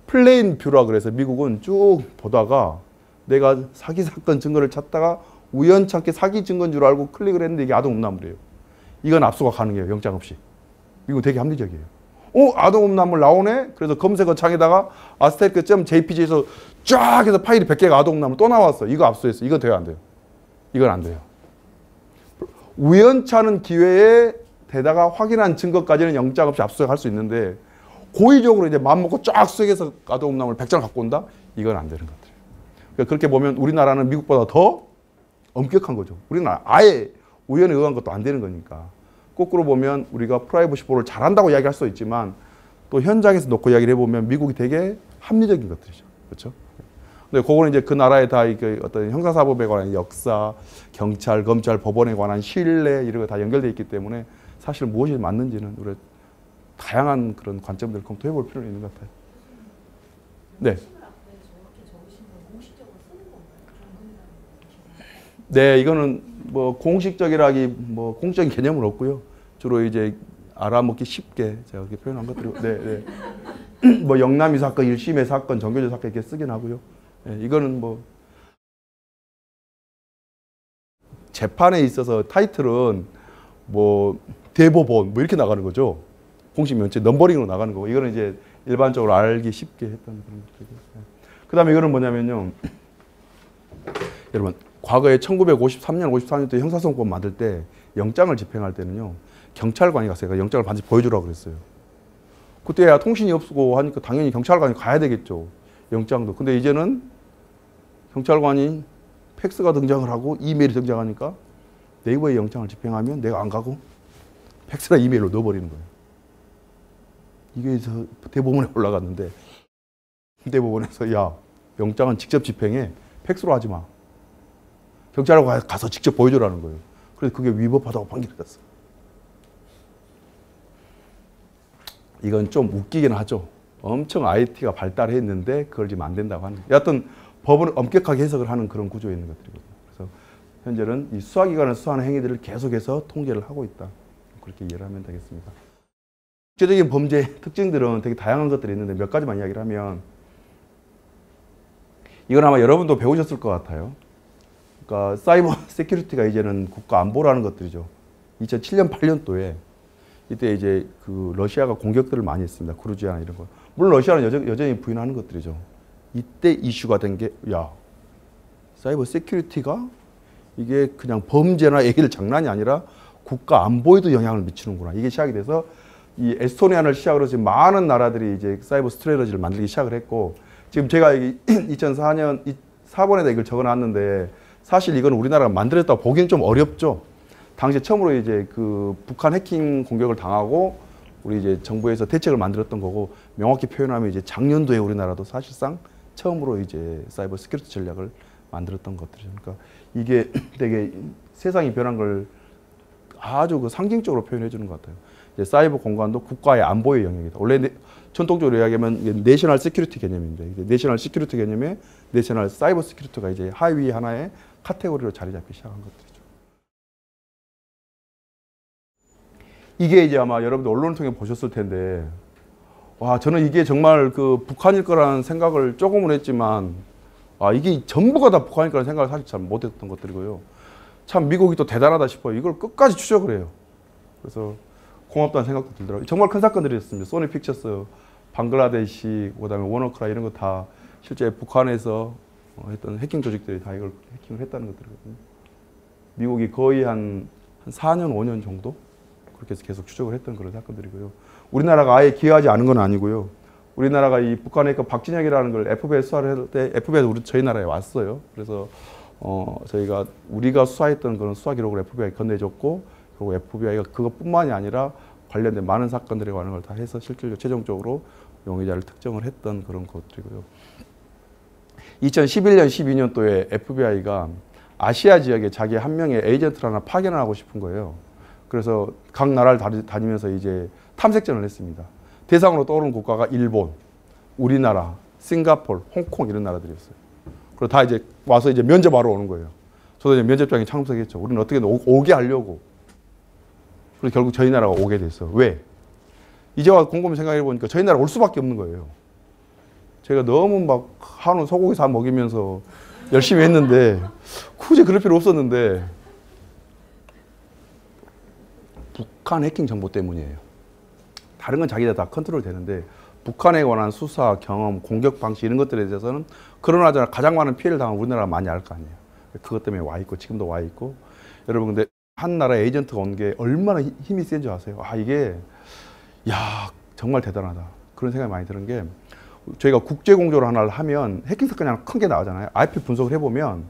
플레인 뷰라 그래서 미국은 쭉 보다가 내가 사기 사건 증거를 찾다가 우연찮게 사기 증거인 줄 알고 클릭을 했는데 이게 아동음란물이에요. 이건 압수가 가능해요. 영장 없이. 미국 되게 합리적이에요. 아동음란물 나오네? 그래서 검색어 창에다가 aesthetic.jpg에서 쫙 해서 파일이 100개가 아동음란물 또 나왔어. 이거 압수했어. 이거 돼요, 안 돼요? 이건 안 돼요. 우연찮은 기회에 대다가 확인한 증거까지는 영장 없이 압수수색할 수 있는데 고의적으로 이제 마음먹고 쫙 수색해서 아동음란물 100장 갖고 온다? 이건 안 되는 것들이에요. 그러니까 그렇게 보면 우리나라는 미국보다 더 엄격한 거죠. 우리는 아예 우연에 의한 것도 안 되는 거니까. 거꾸로 보면 우리가 프라이버시 보호를 잘한다고 이야기할 수 있지만 또 현장에서 놓고 이야기를 해보면 미국이 되게 합리적인 것들이죠. 그렇죠? 근데 그거는 이제 그 나라의 다 그 어떤 형사사법에 관한 역사, 경찰, 검찰, 법원에 관한 신뢰 이런 거 다 연결돼 있기 때문에 사실 무엇이 맞는지는 우리 다양한 그런 관점들을 검토해 볼 필요는 있는 것 같아요. 네. 네, 이거는 뭐 공식적이라기 뭐 공적인 개념은 없고요. 주로 이제 알아먹기 쉽게 제가 그렇게 표현한 것들이고, 네, 네. 뭐 영남이 사건, 1심의 사건, 정교조 사건 이렇게 쓰긴 하고요. 네, 이거는 뭐 재판에 있어서 타이틀은 뭐 대법원 뭐 이렇게 나가는 거죠. 공식 면체 넘버링으로 나가는 거고, 이거는 이제 일반적으로 알기 쉽게 했던 그런 것들이고. 네. 그다음에 이거는 뭐냐면요, 여러분 과거에 1953년, 54년도에 형사소송법 만들 때 영장을 집행할 때는요, 경찰관이 가서 제가 영장을 반드시 보여주라고 그랬어요. 그때야 통신이 없고 하니까 당연히 경찰관이 가야 되겠죠. 영장도. 근데 이제는 경찰관이 팩스가 등장을 하고 이메일이 등장하니까 네이버에 영장을 집행하면 내가 안 가고 팩스나 이메일로 넣어버리는 거예요. 이게 대법원에 올라갔는데 대법원에서 야, 영장은 직접 집행해. 팩스로 하지 마. 경찰관 가서 직접 보여주라는 거예요. 그래서 그게 위법하다고 판결을 했어요. 이건 좀 웃기긴 하죠. 엄청 IT가 발달했는데 그걸 지금 안 된다고 하는. 여하튼 법을 엄격하게 해석을 하는 그런 구조에 있는 것들이거든요. 그래서 현재는 이 수사기관을 수사하는 행위들을 계속해서 통제를 하고 있다. 그렇게 이해를 하면 되겠습니다. 국제적인 범죄의 특징들은 되게 다양한 것들이 있는데 몇 가지만 이야기를 하면, 이건 아마 여러분도 배우셨을 것 같아요. 그러니까 사이버 세큐리티가 이제는 국가 안보라는 것들이죠. 2007년, 8년도에 이때 이제 그 러시아가 공격들을 많이 했습니다. 그루지아나 이런 거. 물론 러시아는 여전히 부인하는 것들이죠. 이때 이슈가 된 게, 야, 사이버 세큐리티가 이게 그냥 범죄나 얘기를 장난이 아니라 국가 안보에도 영향을 미치는구나. 이게 시작이 돼서 이 에스토니아를 시작으로 지금 많은 나라들이 이제 사이버 스트레터지를 만들기 시작을 했고, 지금 제가 2004년 4번에다 이걸 적어놨는데 사실 이건 우리나라가 만들었다고 보기는 좀 어렵죠. 당시에 처음으로 이제 그 북한 해킹 공격을 당하고 우리 이제 정부에서 대책을 만들었던 거고, 명확히 표현하면 이제 작년도에 우리나라도 사실상 처음으로 이제 사이버 시큐리티 전략을 만들었던 것들이죠. 그러니까 이게 되게 세상이 변한 걸 아주 그 상징적으로 표현해 주는 것 같아요. 이제 사이버 공간도 국가의 안보의 영역이다. 원래 전통적으로 이야기하면 내셔널 시큐리티 개념인데, 내셔널 시큐리티 개념에 내셔널 사이버 시큐리티가 이제 하위 하나의 카테고리로 자리 잡기 시작한 것들이죠. 이게 이제 아마 여러분들 언론을 통해 보셨을 텐데, 와, 저는 이게 정말 그 북한일 거라는 생각을 조금은 했지만, 아, 이게 전부가 다 북한일 거라는 생각을 사실 잘 못했던 것들이고요. 참 미국이 또 대단하다 싶어요. 이걸 끝까지 추적을 해요. 그래서 고맙다는 생각도 들더라고요. 정말 큰 사건들이었습니다. 소니 픽처스, 방글라데시, 그다음에 워너크라 이런 거 다 실제 북한에서 했던 해킹 조직들이 다 이걸 해킹을 했다는 것들이거든요. 미국이 거의 한 4년, 5년 정도 그렇게 해서 계속 추적을 했던 그런 사건들이고요. 우리나라가 아예 기여하지 않은 건 아니고요. 우리나라가 이 북한의 그 박진혁이라는 걸 FBI 수사를 할 때 FBI도 저희 나라에 왔어요. 그래서 저희가 우리가 수사했던 그런 수사 기록을 FBI 건네줬고, 그리고 FBI가 그것뿐만이 아니라 관련된 많은 사건들에 관한 걸 다 해서 실질적으로 최종적으로 용의자를 특정을 했던 그런 것들이고요. 2011년, 12년도에 FBI가 아시아 지역에 자기 한 명의 에이전트를 하나 파견을 하고 싶은 거예요. 그래서 각 나라를 다니면서 이제 탐색전을 했습니다. 대상으로 떠오르는 국가가 일본, 우리나라, 싱가포르, 홍콩 이런 나라들이었어요. 그리고 다 이제 와서 이제 면접하러 오는 거예요. 저도 이제 면접장에 참석했죠. 우리는 어떻게든 오게 하려고. 그래서 결국 저희 나라가 오게 됐어요. 왜? 이제 와서 곰곰이 생각해 보니까 저희 나라 올 수밖에 없는 거예요. 제가 너무 막 한우 소고기 사 먹이면서 열심히 했는데 굳이 그럴 필요 없었는데 북한 해킹 정보 때문이에요. 다른 건 자기들 다 컨트롤 되는데 북한에 관한 수사, 경험, 공격 방식 이런 것들에 대해서는 그러나 가장 많은 피해를 당한 우리나라가 많이 알 거 아니에요. 그것 때문에 와 있고 지금도 와 있고. 여러분 근데 한 나라 에이전트가 온 게 얼마나 힘이 센 줄 아세요? 아 이게 야 정말 대단하다. 그런 생각이 많이 드는 게, 저희가 국제 공조를 하나를 하면 해킹 사건이 하나 큰 게 나오잖아요. IP 분석을 해보면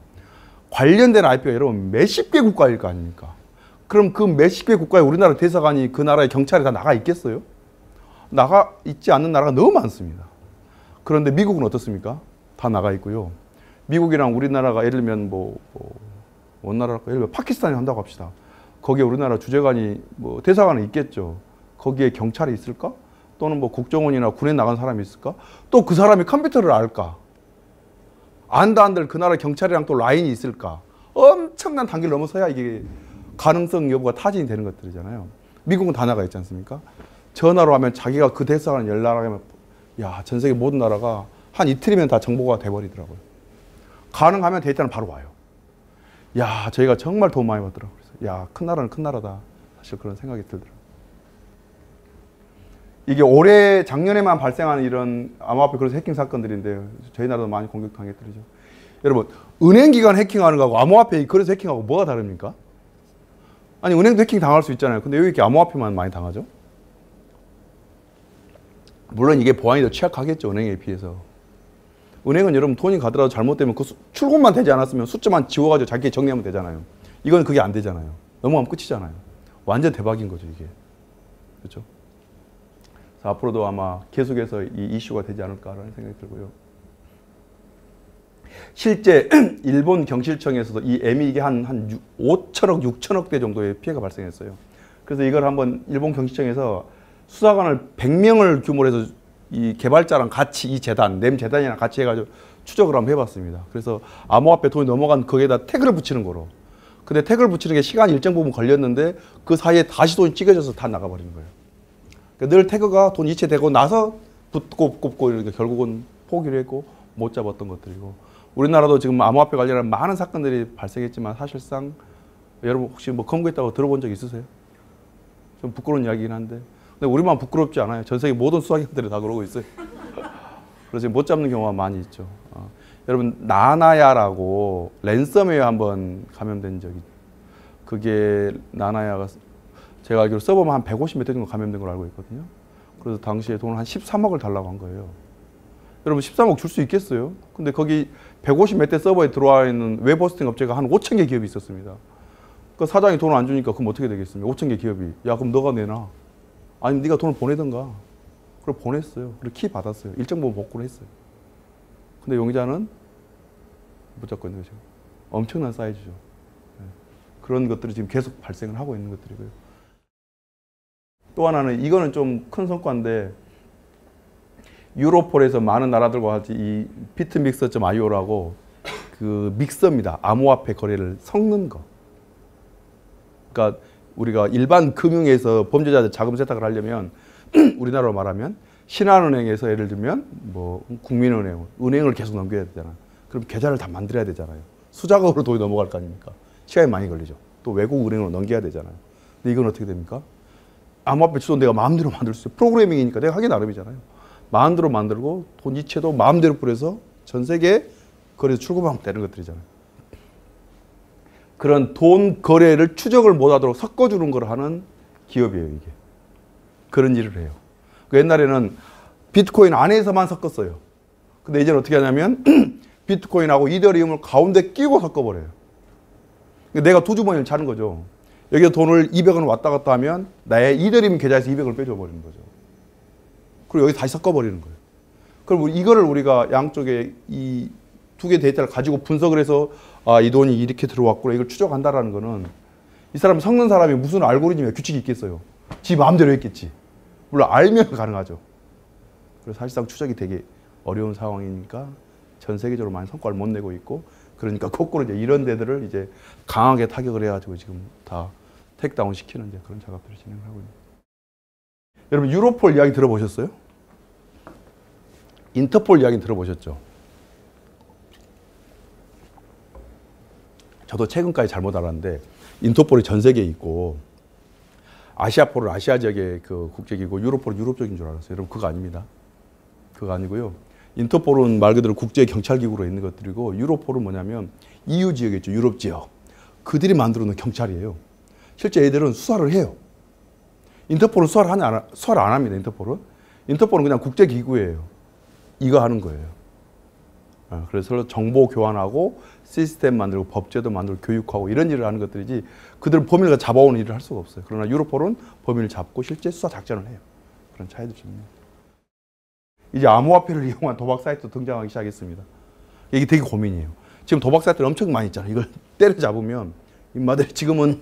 관련된 IP가 여러분 몇십 개 국가일 거 아닙니까? 그럼 그 몇십 개 국가에 우리나라 대사관이 그 나라의 경찰이 다 나가 있겠어요? 나가 있지 않는 나라가 너무 많습니다. 그런데 미국은 어떻습니까? 다 나가 있고요. 미국이랑 우리나라가 예를 들면 원나라랄까? 예를 들면 파키스탄이 한다고 합시다. 거기에 우리나라 주재관이 대사관은 있겠죠. 거기에 경찰이 있을까? 또는 국정원이나 군에 나간 사람이 있을까? 또 그 사람이 컴퓨터를 알까? 안다 한들 그 나라 경찰이랑 또 라인이 있을까? 엄청난 단계를 넘어서야 이게 가능성 여부가 타진이 되는 것들이잖아요. 미국은 다 나가 있지 않습니까? 전화로 하면 자기가 그 대사관 연락하면 전 세계 모든 나라가 한 이틀이면 다 정보가 돼버리더라고요. 가능하면 데이터는 바로 와요. 저희가 정말 도움 많이 받더라고요. 그래서 큰 나라는 큰 나라다. 사실 그런 생각이 들더라고요. 이게 작년에만 발생한 이런 암호화폐 그래서 해킹 사건들인데요. 저희 나라도 많이 공격당했더죠. 여러분, 은행기관 해킹하는 거하고 암호화폐 그래서 해킹하고 뭐가 다릅니까? 아니, 은행도 해킹 당할 수 있잖아요. 근데 왜 이렇게 암호화폐만 많이 당하죠? 물론 이게 보안이 더 취약하겠죠, 은행에 비해서. 은행은 여러분 돈이 가더라도 잘못되면 그 출금만 되지 않았으면 숫자만 지워가지고 자기 정리하면 되잖아요. 이건 그게 안 되잖아요. 넘어가면 끝이잖아요. 완전 대박인 거죠, 이게. 그렇죠? 앞으로도 아마 계속해서 이 이슈가 되지 않을까라는 생각이 들고요. 실제 일본 경실청에서도 이 애미 이게 한 5천억, 6천억 대 정도의 피해가 발생했어요. 그래서 이걸 한번 일본 경실청에서 수사관을 100명을 규모로 해서 이 개발자랑 같이 이 재단, 램 재단이랑 같이 해가지고 추적을 한번 해봤습니다. 그래서 암호화폐 돈이 넘어간 거기에다 태그를 붙이는 거로. 근데 태그를 붙이는 게 시간이 일정 부분 걸렸는데 그 사이에 다시 돈이 찌개져서 다 나가버리는 거예요. 그러니까 늘 태그가 돈 이체되고 나서 붙고 꼽고 이렇게 결국은 포기를 했고 못 잡았던 것들이고, 우리나라도 지금 암호화폐 관련한 많은 사건들이 발생했지만 사실상 여러분 혹시 검거했다고 들어본 적 있으세요? 좀 부끄러운 이야기긴 한데, 근데 우리만 부끄럽지 않아요. 전 세계 모든 수사기관들이 다 그러고 있어요. 그래서 못 잡는 경우가 많이 있죠. 여러분, 나나야라고 랜섬웨어 한번 감염된 적이, 그게 나나야가 제가 알기로 서버만 한 150몇 대 정도 감염된 걸로 알고 있거든요. 그래서 당시에 돈을 한 13억을 달라고 한 거예요. 여러분, 13억 줄 수 있겠어요? 근데 거기 150 몇 대 서버에 들어와 있는 웹 호스팅 업체가 한 5천 개 기업이 있었습니다. 그 사장이 돈을 안 주니까 그럼 어떻게 되겠습니까? 5천 개 기업이. 그럼 너가 내놔. 아니면 네가 돈을 보내던가. 그걸 보냈어요. 그리고 키 받았어요. 일정 부분 복구를 했어요. 근데 용의자는 못 잡고 있는 거죠. 엄청난 사이즈죠. 그런 것들이 지금 계속 발생을 하고 있는 것들이고요. 또 하나는, 이거는 좀 큰 성과인데, 유로폴에서 많은 나라들과 같이 이 비트믹서.io라고 그 믹서입니다. 암호화폐 거래를 섞는 거. 그러니까 우리가 일반 금융에서 범죄자들 자금 세탁을 하려면 우리나라로 말하면 신한은행에서 예를 들면 국민은행, 은행을 계속 넘겨야 되잖아요. 그럼 계좌를 다 만들어야 되잖아요. 수작업으로 돈이 넘어갈 거 아닙니까? 시간이 많이 걸리죠. 또 외국 은행으로 넘겨야 되잖아요. 근데 이건 어떻게 됩니까? 암호화폐 주소 내가 마음대로 만들 수 있어요. 프로그래밍이니까 내가 하기 나름이잖아요. 마음대로 만들고 돈 이체도 마음대로 뿌려서 전 세계에 거래해서 출금하면 되는 것들이잖아요. 그런 돈 거래를 추적을 못하도록 섞어주는 걸 하는 기업이에요, 이게. 그런 일을 해요. 옛날에는 비트코인 안에서만 섞었어요. 근데 이제는 어떻게 하냐면 비트코인하고 이더리움을 가운데 끼고 섞어버려요. 내가 두 주머니를 차는 거죠. 여기에 돈을 200원 왔다 갔다 하면 나의 이더리움 계좌에서 200을 빼줘버리는 거죠. 그리고 여기 다시 섞어버리는 거예요. 그럼 이거를 우리가 양쪽에 이 두 개 데이터를 가지고 분석을 해서 이 돈이 이렇게 들어왔구나, 이걸 추적한다라는 거는, 이 사람 섞는 사람이 무슨 알고리즘에 규칙이 있겠어요. 지 마음대로 했겠지. 물론 알면 가능하죠. 그래서 사실상 추적이 되게 어려운 상황이니까 전 세계적으로 많이 성과를 못 내고 있고, 그러니까 거꾸로 이제 이런 데들을 이제 강하게 타격을 해가지고 지금 다 택다운 시키는 이제 그런 작업들을 진행을 하고 있습니다. 여러분, 유로폴 이야기 들어보셨어요? 인터폴 이야기 들어보셨죠? 저도 최근까지 잘못 알았는데 인터폴이 전 세계에 있고, 아시아폴은 아시아 지역의 그 국제기구, 유로폴은 유럽적인 줄 알았어요. 여러분, 그거 아닙니다. 그거 아니고요. 인터폴은 말 그대로 국제 경찰기구로 있는 것들이고, 유로폴은 뭐냐면 EU 지역이죠. 유럽 지역. 그들이 만들어 놓은 경찰이에요. 실제 얘들은 수사를 해요. 인터폴은 수사를 안 합니다. 인터폴은 그냥 국제기구예요. 이거 하는 거예요. 그래서 정보 교환하고 시스템 만들고 법제도 만들고 교육하고 이런 일을 하는 것들이지, 그들은 범인을 잡아오는 일을 할 수가 없어요. 그러나 유로폴은 범인을 잡고 실제 수사 작전을 해요. 그런 차이도 좀 있습니다. 이제 암호화폐를 이용한 도박 사이트도 등장하기 시작했습니다. 이게 되게 고민이에요. 지금 도박 사이트들 엄청 많이 있잖아요. 이걸 때려잡으면 인마들이 지금은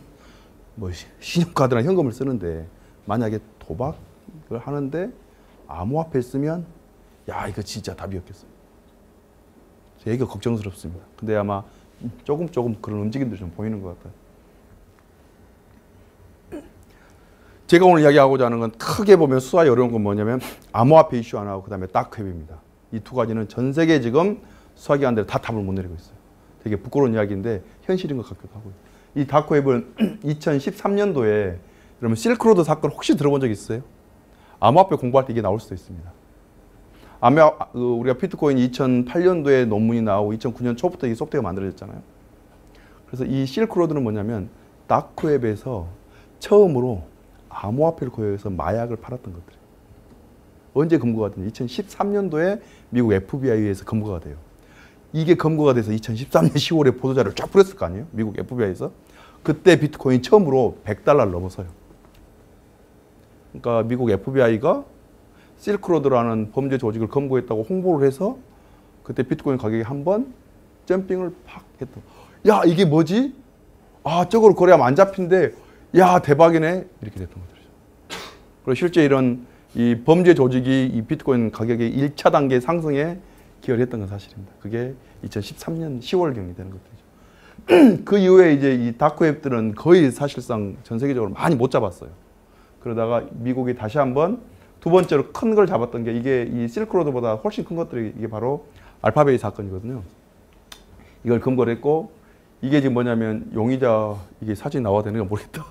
뭐 신용카드나 현금을 쓰는데 만약에 도박을 하는데 암호화폐 쓰면 야 이거 진짜 답이 없겠어요. 얘가 걱정스럽습니다. 근데 아마 조금 그런 움직임들이 좀 보이는 것 같아요. 제가 오늘 이야기하고자 하는 건 크게 보면 수사에 어려운 건 뭐냐면 암호화폐 이슈 하나하고 그다음에 다크웹입니다. 이 두 가지는 전 세계 지금 수사기관들이 다 답을 못 내리고 있어요. 되게 부끄러운 이야기인데 현실인 것 같기도 하고요. 이 다크웹은 2013년도에 여러분 실크로드 사건 혹시 들어본 적 있어요? 암호화폐 공부할 때 이게 나올 수도 있습니다. 우리가 비트코인이 2008년도에 논문이 나오고 2009년 초부터 이 소프트웨어가 만들어졌잖아요. 그래서 이 실크로드는 뭐냐면 다크웹에서 처음으로 암호화폐를 고용해서 마약을 팔았던 것들이에요. 언제 검거가 됐냐? 2013년도에 미국 FBI에서 검거가 돼요. 이게 검거가 돼서 2013년 10월에 보도자료를 쫙 뿌렸을 거 아니에요? 미국 FBI에서. 그때 비트코인 처음으로 $100를 넘어서요. 그러니까 미국 FBI가 실크로드라는 범죄 조직을 검거했다고 홍보를 해서 그때 비트코인 가격이 한번 점핑을 팍 했던. 야 이게 뭐지? 아 저걸 거래하면 안 잡힌대. 야 대박이네. 이렇게 됐던 것들이죠. 그리고 실제 이런 이 범죄 조직이 이 비트코인 가격의 1차 단계 상승에 기여를 했던 건 사실입니다. 그게 2013년 10월경이 되는 것들이죠. 그 이후에 이제 이 다크웹들은 거의 사실상 전 세계적으로 많이 못 잡았어요. 그러다가 미국이 다시 한번 두 번째로 큰 걸 잡았던 게 이게 이 실크로드보다 훨씬 큰 것들이 이게 바로 알파베이 사건이거든요. 이걸 검거를 했고 이게 지금 뭐냐면 용의자 이게 사진 나와야 되는가 모르겠다.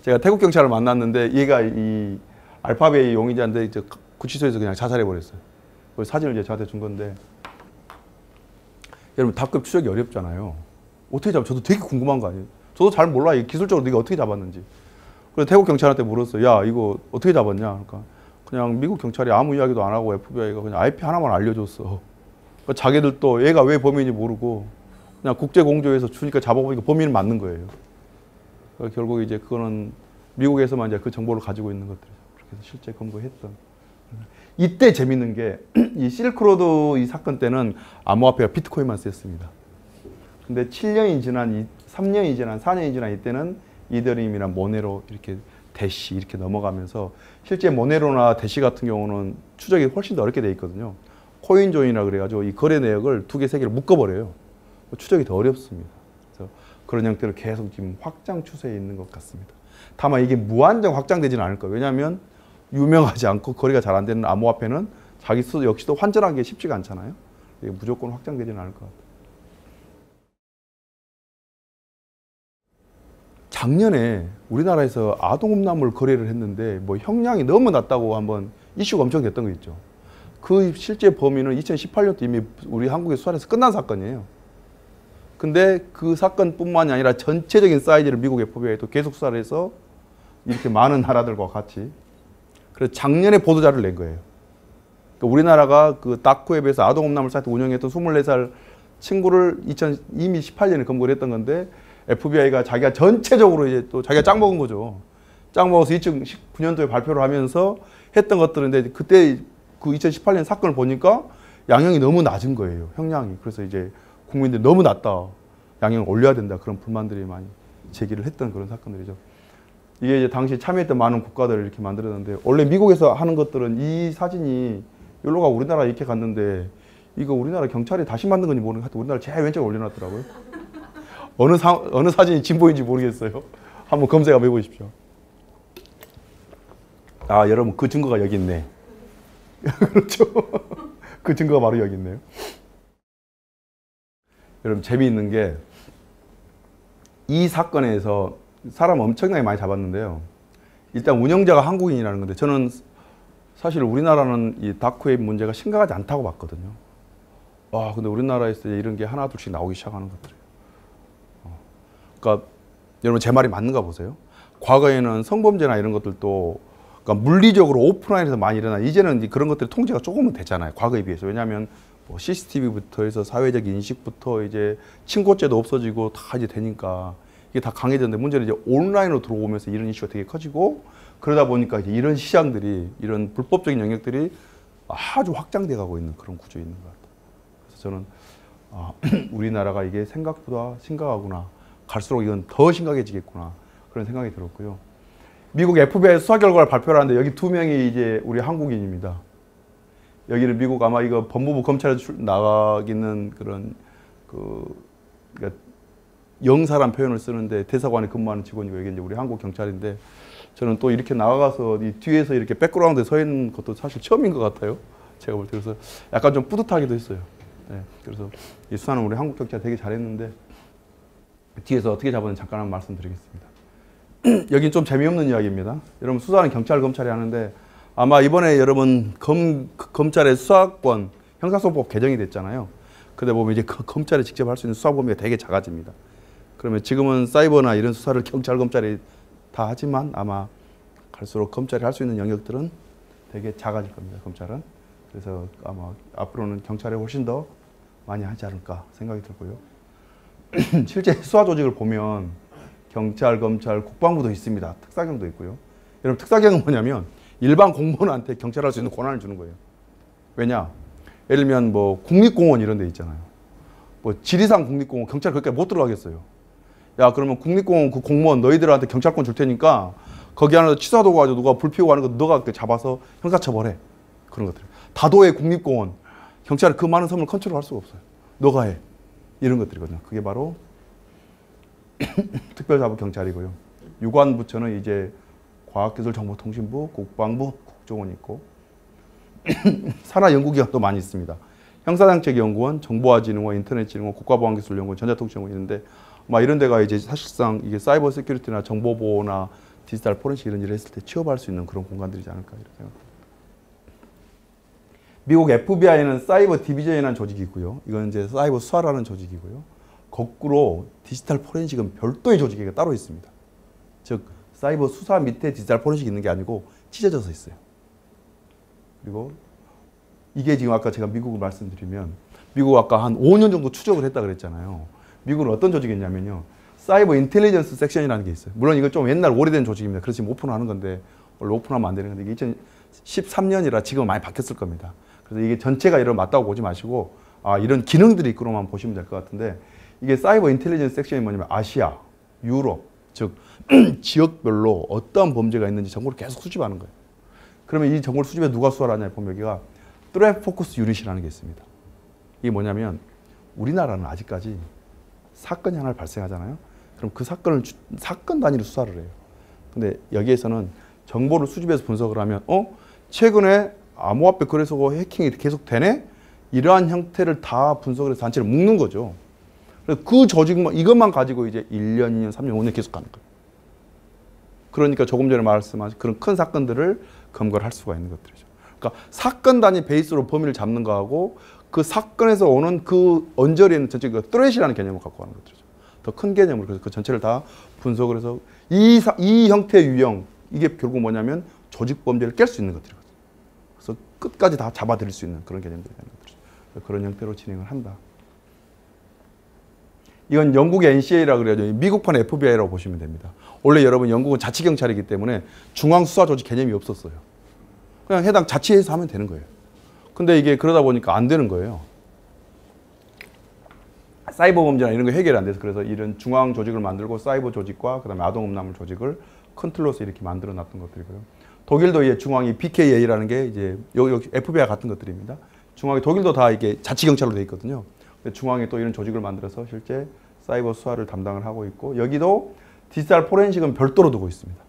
제가 태국 경찰을 만났는데 얘가 이 알파베이 용의자인데 이제 구치소에서 그냥 자살해 버렸어요. 그 사진을 이제 저한테 준 건데 여러분 다크웹 추적이 어렵잖아요. 어떻게 잡아? 저도 되게 궁금한 거 아니에요? 저도 잘 몰라. 이 기술적으로 네가 어떻게 잡았는지. 그래서 태국 경찰한테 물었어요. 야 이거 어떻게 잡았냐? 그러니까 그냥 미국 경찰이 아무 이야기도 안 하고 FBI가 그냥 IP 하나만 알려줬어. 그러니까 자기들도 얘가 왜 범인인지 모르고 그냥 국제공조에서 주니까 잡아보니까 범인은 맞는 거예요. 그러니까 결국 이제 그거는 미국에서만 이제 그 정보를 가지고 있는 것들이죠. 그렇게 해서 실제 검거했던. 이때 재밌는 게 이 실크로드 이 사건 때는 암호화폐가 비트코인만 쓰였습니다. 근데 7년이 지난, 3년이 지난, 4년이 지난 이때는 이더리움이나 모네로 이렇게 대시 이렇게 넘어가면서 실제 모네로나 대시 같은 경우는 추적이 훨씬 더 어렵게 돼 있거든요. 코인존이라 그래가지고 이 거래 내역을 두 개, 세 개를 묶어버려요. 추적이 더 어렵습니다. 그래서 그런 형태로 계속 지금 확장 추세에 있는 것 같습니다. 다만 이게 무한정 확장되지는 않을 거예요. 왜냐하면 유명하지 않고 거래가 잘 안 되는 암호화폐는 자기 스스로 역시도 환전하기 게 쉽지가 않잖아요. 이게 무조건 확장되지는 않을 것 같아요. 작년에 우리나라에서 아동음란물 거래를 했는데 뭐 형량이 너무 낮다고 한번 이슈가 엄청 됐던 거 있죠. 그 실제 범인은 2018년도 이미 우리 한국에 수사해서 끝난 사건이에요. 근데 그 사건뿐만이 아니라 전체적인 사이즈를 미국 FBI도 계속 수사를 해서 이렇게 많은 나라들과 같이 그래서 작년에 보도자료를 낸 거예요. 그러니까 우리나라가 그 다크웹에서 아동음란물 사이트 운영했던 24살 친구를 이미 18년에 검거를 했던 건데 FBI가 자기가 전체적으로 이제 또 자기가 짱 먹은 거죠. 짱 먹어서 2019년도에 발표를 하면서 했던 것들인데 그때 그 2018년 사건을 보니까 양형이 너무 낮은 거예요. 형량이. 그래서 이제 국민들이 너무 낮다. 양형을 올려야 된다. 그런 불만들이 많이 제기를 했던 그런 사건들이죠. 이게 이제 당시 참여했던 많은 국가들을 이렇게 만들었는데 원래 미국에서 하는 것들은 이 사진이 여기가 우리나라 이렇게 갔는데 이거 우리나라 경찰이 다시 만든 건지 모르겠는데 하여튼 우리나라 제일 왼쪽에 올려놨더라고요. 어느 사진이 진보인지 모르겠어요. 한번 검색 한번 해보십시오. 아 여러분 그 증거가 여기 있네. 그렇죠. 그 증거가 바로 여기 있네요. 여러분 재미있는 게 이 사건에서 사람 엄청나게 많이 잡았는데요. 일단 운영자가 한국인이라는 건데 저는 사실 우리나라는 이 다크웹 문제가 심각하지 않다고 봤거든요. 와 근데 우리나라에서 이런 게 하나 둘씩 나오기 시작하는 것들이에요. 그러니까 여러분 제 말이 맞는가 보세요. 과거에는 성범죄나 이런 것들도 그러니까 물리적으로 오프라인에서 많이 일어나 이제는 그런 것들이 통제가 조금은 되잖아요. 과거에 비해서. 왜냐하면 뭐 CCTV부터 해서 사회적 인식부터 이제 친고죄도 없어지고 다 이제 되니까 이게 다 강해졌는데 문제는 이제 온라인으로 들어오면서 이런 이슈가 되게 커지고 그러다 보니까 이제 이런 시장들이 이런 불법적인 영역들이 아주 확장돼 가고 있는 그런 구조에 있는 것 같아요. 그래서 저는 우리나라가 이게 생각보다 심각하구나. 갈수록 이건 더 심각해지겠구나. 그런 생각이 들었고요. 미국 FBI 수사 결과를 발표를 하는데 여기 2명이 이제 우리 한국인입니다. 여기는 미국 아마 이거 법무부 검찰에 나가기는 그런 그러니까 영사란 표현을 쓰는데 대사관에 근무하는 직원이고 여기 이제 우리 한국 경찰인데 저는 또 이렇게 나가서 이 뒤에서 이렇게 백그라운드에 서 있는 것도 사실 처음인 것 같아요. 제가 볼 때 그래서 약간 좀 뿌듯하기도 했어요. 네, 그래서 이 수사는 우리 한국 경찰 되게 잘했는데 뒤에서 어떻게 잡았는지 잠깐 한번 말씀드리겠습니다. 여긴 좀 재미없는 이야기입니다. 여러분 수사는 경찰, 검찰이 하는데 아마 이번에 여러분 검찰의 수사권 형사소송법 개정이 됐잖아요. 근데 보면 이제 검찰이 직접 할 수 있는 수사 범위가 되게 작아집니다. 그러면 지금은 사이버나 이런 수사를 경찰, 검찰이 다 하지만 아마 갈수록 검찰이 할 수 있는 영역들은 되게 작아질 겁니다. 검찰은. 그래서 아마 앞으로는 경찰이 훨씬 더 많이 하지 않을까 생각이 들고요. 실제 수사 조직을 보면 경찰, 검찰, 국방부도 있습니다. 특사경도 있고요. 여러분 특사경은 뭐냐면 일반 공무원한테 경찰 할 수 있는 권한을 주는 거예요. 왜냐? 예를 들면 뭐 국립공원 이런 데 있잖아요. 뭐 지리산 국립공원 경찰 거기까지 못 들어가겠어요. 야 그러면 국립공원 그 공무원 너희들한테 경찰권 줄 테니까 거기 안에서 치사도 가지고 누가 불 피우고 하는 거 너가 잡아서 형사처벌해. 그런 것들. 다도해 국립공원 경찰이 그 많은 섬을 컨트롤할 수가 없어요. 너가 해. 이런 것들이거든요. 그게 바로 특별사법경찰이고요. 유관부처는 이제 과학기술정보통신부, 국방부, 국정원이 있고 산하연구기관도 많이 있습니다. 형사정책연구원, 정보화진흥원, 인터넷진흥원, 국가보안기술연구원, 전자통신연구원 있는데 이런 데가 이제 사실상 이게 사이버 세큐리티나 정보보호나 디지털 포렌식 이런 일을 했을 때 취업할 수 있는 그런 공간들이지 않을까 이렇게 생각합니다. 미국 FBI는 사이버 디비전이라는 조직이 있고요. 이건 이제 사이버 수사라는 조직이고요. 거꾸로 디지털 포렌식은 별도의 조직이 따로 있습니다. 즉 사이버 수사 밑에 디지털 포렌식이 있는 게 아니고 찢어져서 있어요. 그리고 이게 지금 아까 제가 미국을 말씀드리면 미국 아까 한 5년 정도 추적을 했다 그랬잖아요. 미국은 어떤 조직이 있냐면요. 사이버 인텔리전스 섹션이라는 게 있어요. 물론 이건 좀 옛날 오래된 조직입니다. 그래서 지금 오픈하는 건데 원래 오픈하면 안 되는 건데 이게 2013년이라 지금 많이 바뀌었을 겁니다. 그래서 이게 전체가 이런 맞다고 보지 마시고 이런 기능들이 있구로만 보시면 될 것 같은데 이게 사이버 인텔리전스 섹션이 뭐냐면 아시아, 유럽, 즉 지역별로 어떤 범죄가 있는지 정보를 계속 수집하는 거예요. 그러면 이 정보를 수집해 누가 수사를 하냐 보면 여기가 트랩 포커스 유닛이라는 게 있습니다. 이게 뭐냐면 우리나라는 아직까지 사건이 하나 발생하잖아요. 그럼 그 사건을 사건 단위로 수사를 해요. 근데 여기에서는 정보를 수집해서 분석을 하면 최근에 암호화폐 거래소 해킹이 계속 되네? 이러한 형태를 다 분석을 해서 단체를 묶는 거죠. 그래서 그 조직만 이것만 가지고 이제 1년, 2년, 3년, 5년 계속 가는 거예요. 그러니까 조금 전에 말씀하신 그런 큰 사건들을 검거를 할 수가 있는 것들이죠. 그러니까 사건 단위 베이스로 범인을 잡는 거하고 그 사건에서 오는 그 언저리에는 전체 그 트렛이라는 개념을 갖고 가는 것들이죠. 더 큰 개념으로 그래서 그 전체를 다 분석을 해서 이 형태의 유형 이게 결국 뭐냐면 조직 범죄를 깰 수 있는 것들이거든요. 그래서 끝까지 다 잡아들일 수 있는 그런 개념들이 되는 것들이죠. 그런 형태로 진행을 한다. 이건 영국의 NCA라고 그래야죠. 미국판 FBI라고 보시면 됩니다. 원래 여러분 영국은 자치경찰이기 때문에 중앙수사조직 개념이 없었어요. 그냥 해당 자치에서 하면 되는 거예요. 근데 이게 그러다 보니까 안 되는 거예요. 사이버 범죄나 이런 거 해결이 안 돼서 그래서 이런 중앙 조직을 만들고 사이버 조직과 그다음에 아동음란물 조직을 큰 틀로서 이렇게 만들어 놨던 것들이고요. 독일도 이제 중앙이 BKA라는 게 이제 여기 FBI 같은 것들입니다. 중앙이 독일도 다 이게 자치경찰로 돼 있거든요. 중앙에 또 이런 조직을 만들어서 실제 사이버 수사를 담당을 하고 있고 여기도 디지털 포렌식은 별도로 두고 있습니다.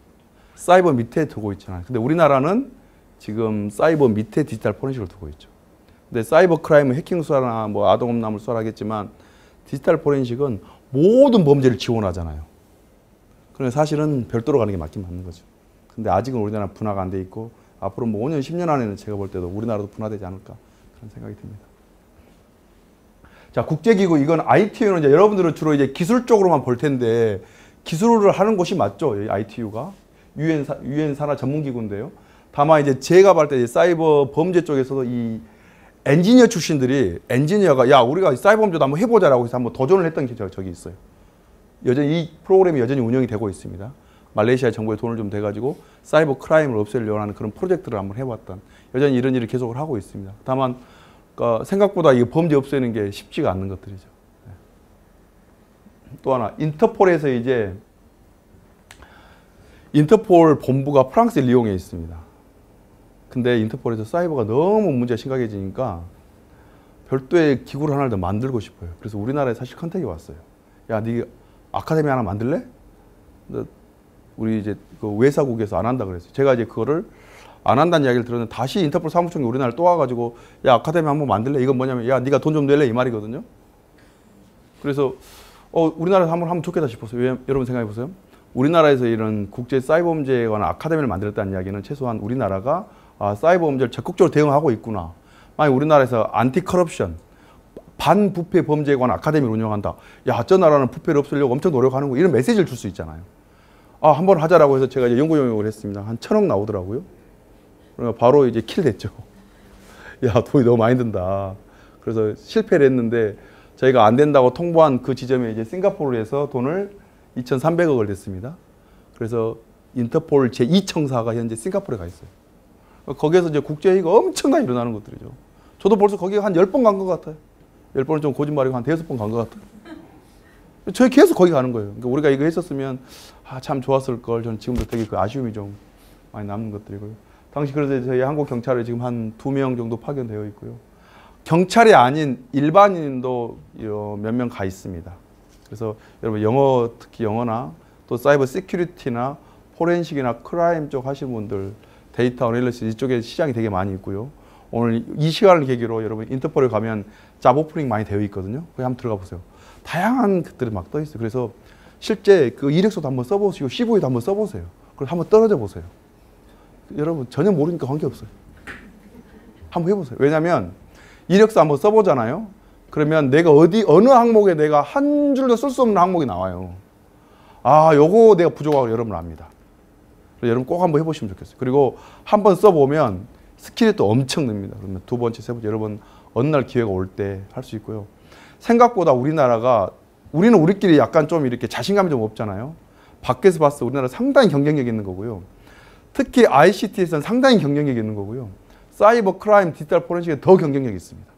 사이버 밑에 두고 있잖아요. 근데 우리나라는 지금 사이버 밑에 디지털 포렌식을 두고 있죠. 근데 사이버 크라임은 해킹 수사나 뭐 아동음란물 수사를 하겠지만 디지털 포렌식은 모든 범죄를 지원하잖아요. 그래서 사실은 별도로 가는 게 맞긴 맞는 거죠. 근데 아직은 우리나라 분화가 안 돼 있고 앞으로 뭐 5년, 10년 안에는 제가 볼 때도 우리나라도 분화되지 않을까 그런 생각이 듭니다. 자, 국제기구 이건 ITU는 이제 여러분들은 주로 이제 기술 쪽으로만 볼 텐데 기술을 하는 곳이 맞죠? ITU가 유엔 산하 전문기구인데요. 다만 이제 제가 볼 때 사이버 범죄 쪽에서도 이 엔지니어 출신들이 엔지니어가 야 우리가 사이버 범죄도 한번 해보자라고 해서 한번 도전을 했던 게 저기 있어요. 여전히 이 프로그램이 여전히 운영이 되고 있습니다. 말레이시아 정부에 돈을 좀 대가지고 사이버 크라임을 없애려고 하는 그런 프로젝트를 한번 해봤던 여전히 이런 일을 계속을 하고 있습니다. 다만 그러니까 생각보다 이 범죄 없애는 게 쉽지가 않는 것들이죠. 또 하나, 인터폴에서 이제 인터폴 본부가 프랑스 리옹에 있습니다. 근데 인터폴에서 사이버가 너무 문제가 심각해지니까 별도의 기구를 하나를 더 만들고 싶어요. 그래서 우리나라에 사실 컨택이 왔어요. 야, 네 아카데미 하나 만들래? 우리 이제 그 외사국에서 안 한다 그랬어요. 제가 이제 그거를 안 한다는 이야기를 들었는데 다시 인터폴 사무총이 우리나라에 또 와가지고 야, 아카데미 한번 만들래? 이건 뭐냐면 야, 네가 돈 좀 낼래? 이 말이거든요. 그래서 우리나라에서 한번 하면 좋겠다 싶었어요. 왜? 여러분 생각해 보세요. 우리나라에서 이런 국제 사이버 범죄에 관한 아카데미를 만들었다는 이야기는 최소한 우리나라가 사이버 범죄를 적극적으로 대응하고 있구나. 만약 우리나라에서 안티 커럽션, 반부패 범죄에 관한 아카데미를 운영한다. 야, 저 나라는 부패를 없애려고 엄청 노력하는 거 이런 메시지를 줄 수 있잖아요. 한번 하자라고 해서 제가 이제 연구 용역을 했습니다. 한 1,000억 나오더라고요. 그러니까 바로 이제 킬 됐죠. 야, 돈이 너무 많이 든다. 그래서 실패를 했는데 저희가 안 된다고 통보한 그 지점에 이제 싱가포르에서 돈을 2,300억을 냈습니다. 그래서 인터폴 제2청사가 현재 싱가포르에 가 있어요. 거기에서 이제 국제회의가 엄청나게 일어나는 것들이죠. 저도 벌써 거기 한 10번 간 것 같아요. 10번은 좀 거짓말이고 한 5번 간 것 같아요. 저희 계속 거기 가는 거예요. 그러니까 우리가 이거 했었으면 참 좋았을 걸. 저는 지금도 되게 그 아쉬움이 좀 많이 남는 것들이고요. 당시 그래서 저희 한국 경찰에 지금 한 2명 정도 파견되어 있고요. 경찰이 아닌 일반인도 몇 명 가 있습니다. 그래서 여러분 영어, 특히 영어나 또 사이버 시큐리티나 포렌식이나 크라임 쪽 하시는 분들, 데이터 어널리시스 이쪽에 시장이 되게 많이 있고요. 오늘 이 시간을 계기로 여러분 인터폴에 가면 잡 오프닝 많이 되어 있거든요. 거기 한번 들어가 보세요. 다양한 것들이 막 떠 있어요. 그래서 실제 그 이력서도 한번 써보시고 CV도 한번 써보세요. 그리고 한번 떨어져 보세요. 여러분 전혀 모르니까 관계없어요. 한번 해보세요. 왜냐하면 이력서 한번 써보잖아요. 그러면 내가 어느 항목에 내가 한 줄도 쓸 수 없는 항목이 나와요. 요거 내가 부족하고 여러분 압니다. 여러분 꼭 한번 해보시면 좋겠어요. 그리고 한번 써보면 스킬이 또 엄청 늡니다. 그러면 두 번째, 세 번째 여러분 어느 날 기회가 올 때 할 수 있고요. 생각보다 우리는 우리끼리 약간 좀 이렇게 자신감이 좀 없잖아요. 밖에서 봤을 때 우리나라 상당히 경쟁력이 있는 거고요. 특히 ICT에서는 상당히 경쟁력이 있는 거고요. 사이버 크라임, 디지털 포렌식에 더 경쟁력이 있습니다.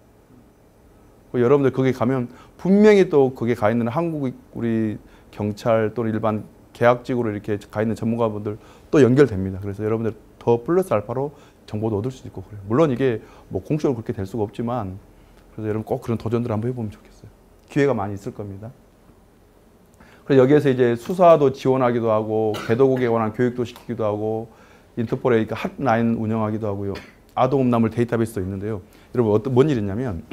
여러분들 거기 가면 분명히 또 거기에 가 있는 한국 우리 경찰 또는 일반 계약직으로 이렇게 가 있는 전문가분들 또 연결됩니다. 그래서 여러분들 더 플러스 알파로 정보도 얻을 수 있고 그래요. 물론 이게 뭐 공식으로 그렇게 될 수가 없지만 그래서 여러분 꼭 그런 도전들 한번 해보면 좋겠어요. 기회가 많이 있을 겁니다. 그래서 여기에서 이제 수사도 지원하기도 하고 개도국에 관한 교육도 시키기도 하고 인터폴에 핫라인 운영하기도 하고요. 아동음란물 데이터베이스도 있는데요. 여러분 뭔 일이 있냐면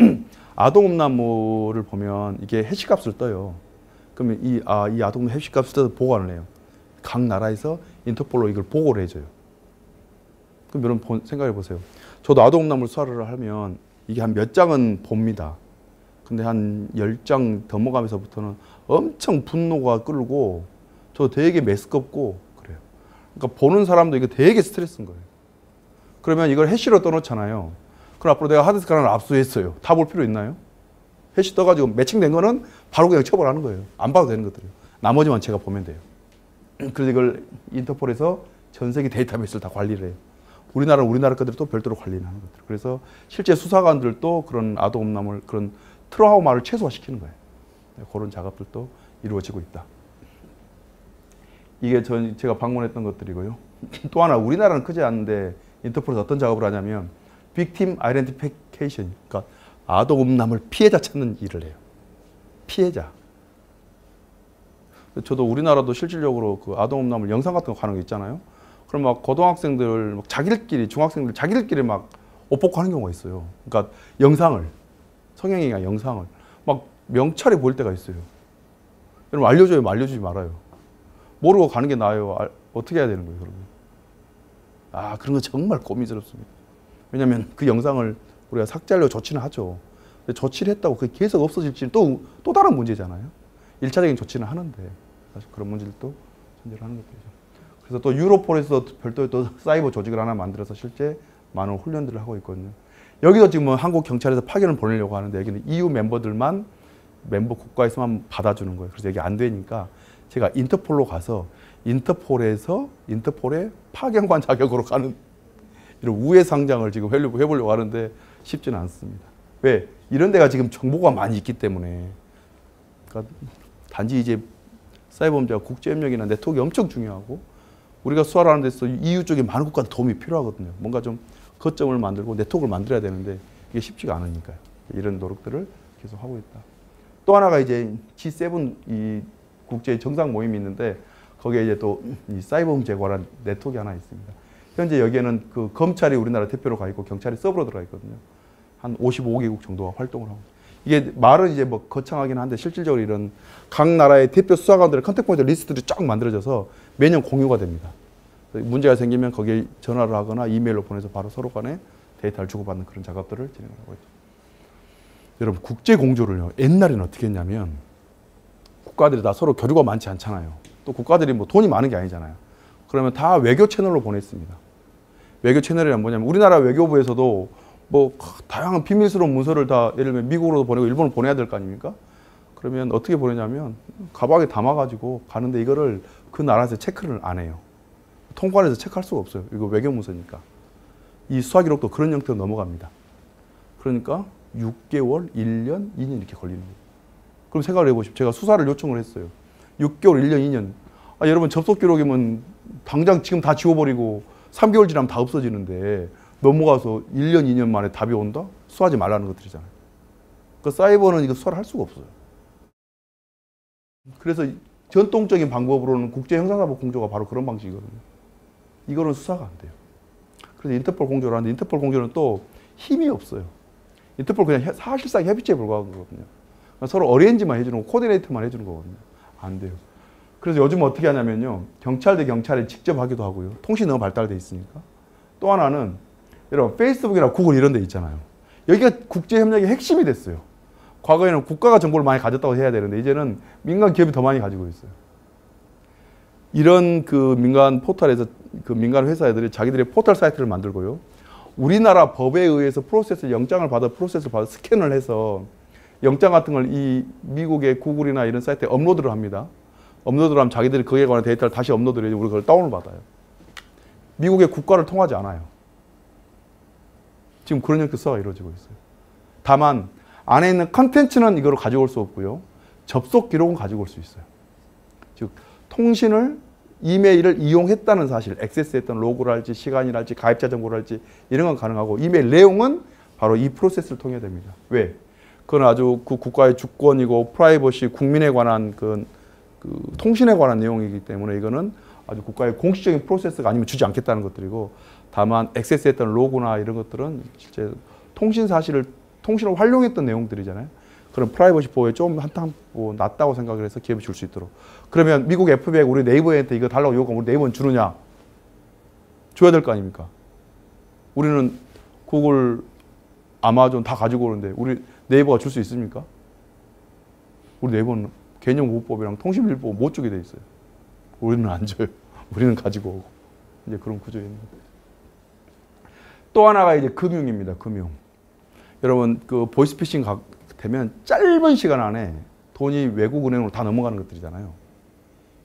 아동음란물을 보면 이게 해시값을 떠요. 그러면 이 아동음란 해시값을 떠서 보관을 해요. 각 나라에서 인터폴로 이걸 보고를 해줘요. 그럼 여러분 생각해 보세요. 저도 아동음란물 수사를 하면 이게 한 몇 장은 봅니다. 근데 한 10장 넘어가면서부터는 엄청 분노가 끓고 저 되게 메스껍고 그래요. 그러니까 보는 사람도 이거 되게 스트레스인 거예요. 그러면 이걸 해시로 떠놓잖아요. 그럼 앞으로 내가 하드디스크 하나를 압수했어요. 다 볼 필요 있나요? 해시 떠가지고 매칭된 거는 바로 그냥 처벌하는 거예요. 안 봐도 되는 것들이에요. 나머지만 제가 보면 돼요. 그래서 이걸 인터폴에서 전 세계 데이터베이스를 다 관리를 해요. 우리나라는 우리나라 것들을 또 별도로 관리를 하는 것들. 그래서 실제 수사관들도 그런 아동음란물, 그런 트라우마를 최소화시키는 거예요. 그런 작업들도 이루어지고 있다. 이게 제가 방문했던 것들이고요. 또 하나 우리나라는 크지 않은데 인터폴에서 어떤 작업을 하냐면 빅팀 아이덴티피케이션, 그러니까 아동음란물 피해자 찾는 일을 해요. 피해자. 저도 우리나라도 실질적으로 그 아동음란물 영상 같은 거 하는 거 있잖아요. 그럼 막 고등학생들, 막 자기들끼리, 중학생들 자기들끼리 막 오폭하는 경우가 있어요. 그러니까 영상을, 성형이나 영상을 막 명찰이 보일 때가 있어요. 여러분 알려줘요, 알려주지 말아요. 모르고 가는 게 나아요. 어떻게 해야 되는 거예요, 그러면? 그런 거 정말 고민스럽습니다. 왜냐하면 그 영상을 우리가 삭제하려고 조치는 하죠. 근데 조치를 했다고 그게 계속 없어질지는 또 다른 문제잖아요. 1차적인 조치는 하는데 사실 그런 문제들도 존재를 하는 것들이죠. 그래서 또 유로폴에서 별도의 또 사이버 조직을 하나 만들어서 실제 많은 훈련들을 하고 있거든요. 여기도 지금 한국 경찰에서 파견을 보내려고 하는데 여기는 EU 멤버들만 멤버 국가에서만 받아주는 거예요. 그래서 여기 안 되니까 제가 인터폴로 가서 인터폴에 파견관 자격으로 가는 이런 우회 상장을 지금 해보려고 하는데 쉽지는 않습니다. 왜? 이런 데가 지금 정보가 많이 있기 때문에. 그러니까 단지 이제 사이버 범죄가 국제협력이나 네트워크가 엄청 중요하고 우리가 수사를 하는 데서 EU 쪽에 많은 국가들 도움이 필요하거든요. 뭔가 좀 거점을 만들고 네트워크를 만들어야 되는데 이게 쉽지가 않으니까요. 이런 노력들을 계속 하고 있다. 또 하나가 이제 G7 이 국제 정상 모임이 있는데 거기에 이제 또 이 사이버 범죄에 관한 네트워크가 하나 있습니다. 현재 여기에는 그 검찰이 우리나라 대표로 가 있고 경찰이 서브로 들어가 있거든요. 한 55개국 정도가 활동을 하고. 이게 말은 이제 뭐 거창하긴 한데 실질적으로 이런 각 나라의 대표 수사관들의 컨택 포인트 리스트들이 쫙 만들어져서 매년 공유가 됩니다. 문제가 생기면 거기에 전화를 하거나 이메일로 보내서 바로 서로 간에 데이터를 주고받는 그런 작업들을 진행하고 있죠. 여러분 국제 공조를요. 옛날에는 어떻게 했냐면 국가들이 다 서로 교류가 많지 않잖아요. 또 국가들이 뭐 돈이 많은 게 아니잖아요. 그러면 다 외교 채널로 보냈습니다. 외교 채널이란 뭐냐면 우리나라 외교부에서도 뭐 다양한 비밀스러운 문서를 다 예를 들면 미국으로도 보내고 일본으로 보내야 될 거 아닙니까? 그러면 어떻게 보내냐면 가방에 담아가지고 가는데 이거를 그 나라에서 체크를 안 해요. 통관해서 체크할 수가 없어요. 이거 외교 문서니까. 이 수사 기록도 그런 형태로 넘어갑니다. 그러니까 6개월, 1년, 2년 이렇게 걸리는 거예요. 그럼 생각을 해보십시오. 제가 수사를 요청을 했어요. 6개월, 1년, 2년. 아, 여러분 접속 기록이면 당장 지금 다 지워버리고 3개월 지나면 다 없어지는데 넘어가서 1년, 2년 만에 답이 온다? 수사하지 말라는 것들이잖아요. 그 사이버는 이거 수사를 할 수가 없어요. 그래서 전통적인 방법으로는 국제형사사법 공조가 바로 그런 방식이거든요. 이거는 수사가 안 돼요. 그래서 인터폴 공조를 하는데 인터폴 공조는 또 힘이 없어요. 인터폴 그냥 사실상 협의체에 불과한 거거든요. 서로 어레인지만 해주는 거, 코디네이터만 해주는 거거든요. 안 돼요. 그래서 요즘 어떻게 하냐면요. 경찰 대 경찰이 직접 하기도 하고요. 통신이 너무 발달돼 있으니까. 또 하나는 여러분 페이스북이나 구글 이런 데 있잖아요. 여기가 국제협력의 핵심이 됐어요. 과거에는 국가가 정보를 많이 가졌다고 해야 되는데 이제는 민간 기업이 더 많이 가지고 있어요. 이런 그 민간 포털에서 그 민간 회사들이 자기들의 포털 사이트를 만들고요. 우리나라 법에 의해서 영장을 받아 프로세스를 받아 스캔을 해서 영장 같은 걸 이 미국의 구글이나 이런 사이트에 업로드를 합니다. 업로드를 하면 자기들이 그에 관한 데이터를 다시 업로드를 해서 우리가 그걸 다운을 받아요. 미국의 국가를 통하지 않아요. 지금 그런 형태 수사가 이루어지고 있어요. 다만 안에 있는 컨텐츠는 이걸 가지고 올 수 없고요. 접속 기록은 가지고 올 수 있어요. 즉 통신을 이메일을 이용했다는 사실, 액세스했던 로그랄지 시간이랄지 가입자 정보랄지 이런 건 가능하고 이메일 내용은 바로 이 프로세스를 통해야 됩니다. 왜? 그건 아주 그 국가의 주권이고 프라이버시, 국민에 관한 그 통신에 관한 내용이기 때문에 이거는 아주 국가의 공식적인 프로세스가 아니면 주지 않겠다는 것들이고 다만 액세스했던 로그나 이런 것들은 실제 통신 사실을 통신을 활용했던 내용들이잖아요. 그런 프라이버시 보호에 좀 한탕 낮다고 생각을 해서 기업이 줄 수 있도록. 그러면 미국 FBI가 우리 네이버한테 이거 달라고 요구하면 우리 네이버는 주느냐? 줘야 될 거 아닙니까? 우리는 구글, 아마존 다 가지고 오는데 우리 네이버가 줄 수 있습니까? 우리 네이버는 개념보호법이랑 통신밀보호 못 주게 돼 있어요. 우리는 안 줘요. 우리는 가지고 오고. 이제 그런 구조에 있는 거예요. 또 하나가 이제 금융입니다. 금융. 여러분 그 보이스피싱 되면 짧은 시간 안에 돈이 외국 은행으로 다 넘어가는 것들이잖아요.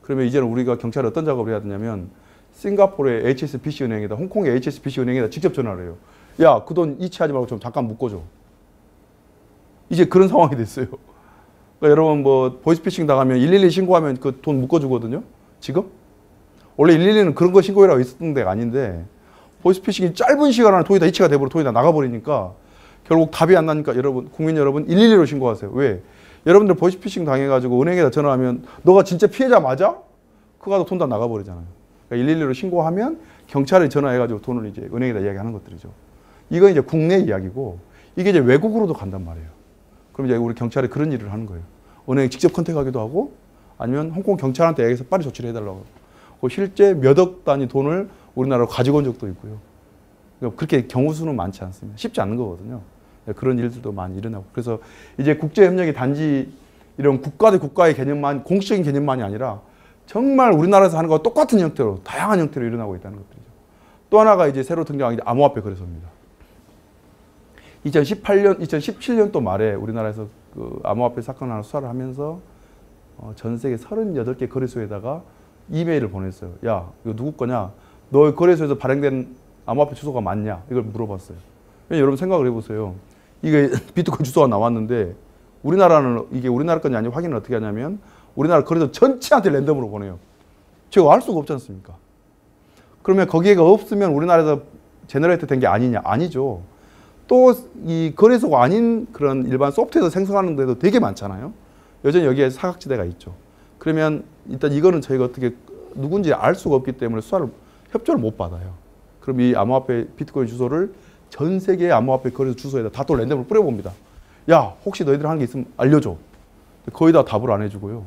그러면 이제는 우리가 경찰이 어떤 작업을 해야 되냐면 싱가포르의 HSBC 은행에다 홍콩의 HSBC 은행에다 직접 전화를 해요. 야, 그 돈 이체하지 말고 좀 잠깐 묶어줘. 이제 그런 상황이 됐어요. 그러니까 여러분 뭐 보이스피싱 당하면 112 신고하면 그 돈 묶어주거든요. 지금? 원래 112는 그런 거 신고해라고 있었던 데가 아닌데 보이스피싱이 짧은 시간 안에 돈이 다 이체가 돼버리고 돈이 다 나가버리니까 결국 답이 안 나니까 여러분, 국민 여러분 112로 신고하세요. 왜? 여러분들 보이스피싱 당해가지고 은행에다 전화하면 너가 진짜 피해자 맞아? 그거 가지고 돈 다 나가버리잖아요. 그러니까 112로 신고하면 경찰에 전화해가지고 돈을 이제 은행에다 이야기하는 것들이죠. 이건 이제 국내 이야기고 이게 이제 외국으로도 간단 말이에요. 그럼 이제 우리 경찰이 그런 일을 하는 거예요. 은행에 직접 컨택하기도 하고 아니면 홍콩 경찰한테 얘기해서 빨리 조치를 해달라고. 실제 몇 억 단위 돈을 우리나라로 가지고 온 적도 있고요. 그러니까 그렇게 경우 수는 많지 않습니다. 쉽지 않은 거거든요. 그런 일들도 많이 일어나고. 그래서 이제 국제협력이 단지 이런 국가 대 국가의 개념만, 공식적인 개념만이 아니라 정말 우리나라에서 하는 거와 똑같은 형태로, 다양한 형태로 일어나고 있다는 것들이죠. 또 하나가 이제 새로 등장한 게 암호화폐 거래소입니다. 2017년도 말에 우리나라에서 그 암호화폐 사건 하나 수사를 하면서 전 세계 38개 거래소에다가 이메일을 보냈어요. 야, 이거 누구 거냐? 너 거래소에서 발행된 암호화폐 주소가 맞냐? 이걸 물어봤어요. 여러분 생각을 해보세요. 이게 비트코인 주소가 나왔는데 우리나라는 이게 우리나라 건지 아닌지 확인을 어떻게 하냐면 우리나라 거래소 전체한테 랜덤으로 보내요. 제가 알 수가 없지 않습니까? 그러면 거기에가 없으면 우리나라에서 제너레이트 된 게 아니냐? 아니죠. 또 이 거래소가 아닌 그런 일반 소프트웨어 생성하는 데도 되게 많잖아요. 여전히 여기에 사각지대가 있죠. 그러면 일단 이거는 저희가 어떻게 누군지 알 수가 없기 때문에 협조를 못 받아요. 그럼 이 암호화폐 비트코인 주소를 전 세계의 암호화폐 거래소 주소에다 다 또 랜덤으로 뿌려봅니다. 야, 혹시 너희들 하는 게 있으면 알려줘. 거의 다 답을 안 해주고요.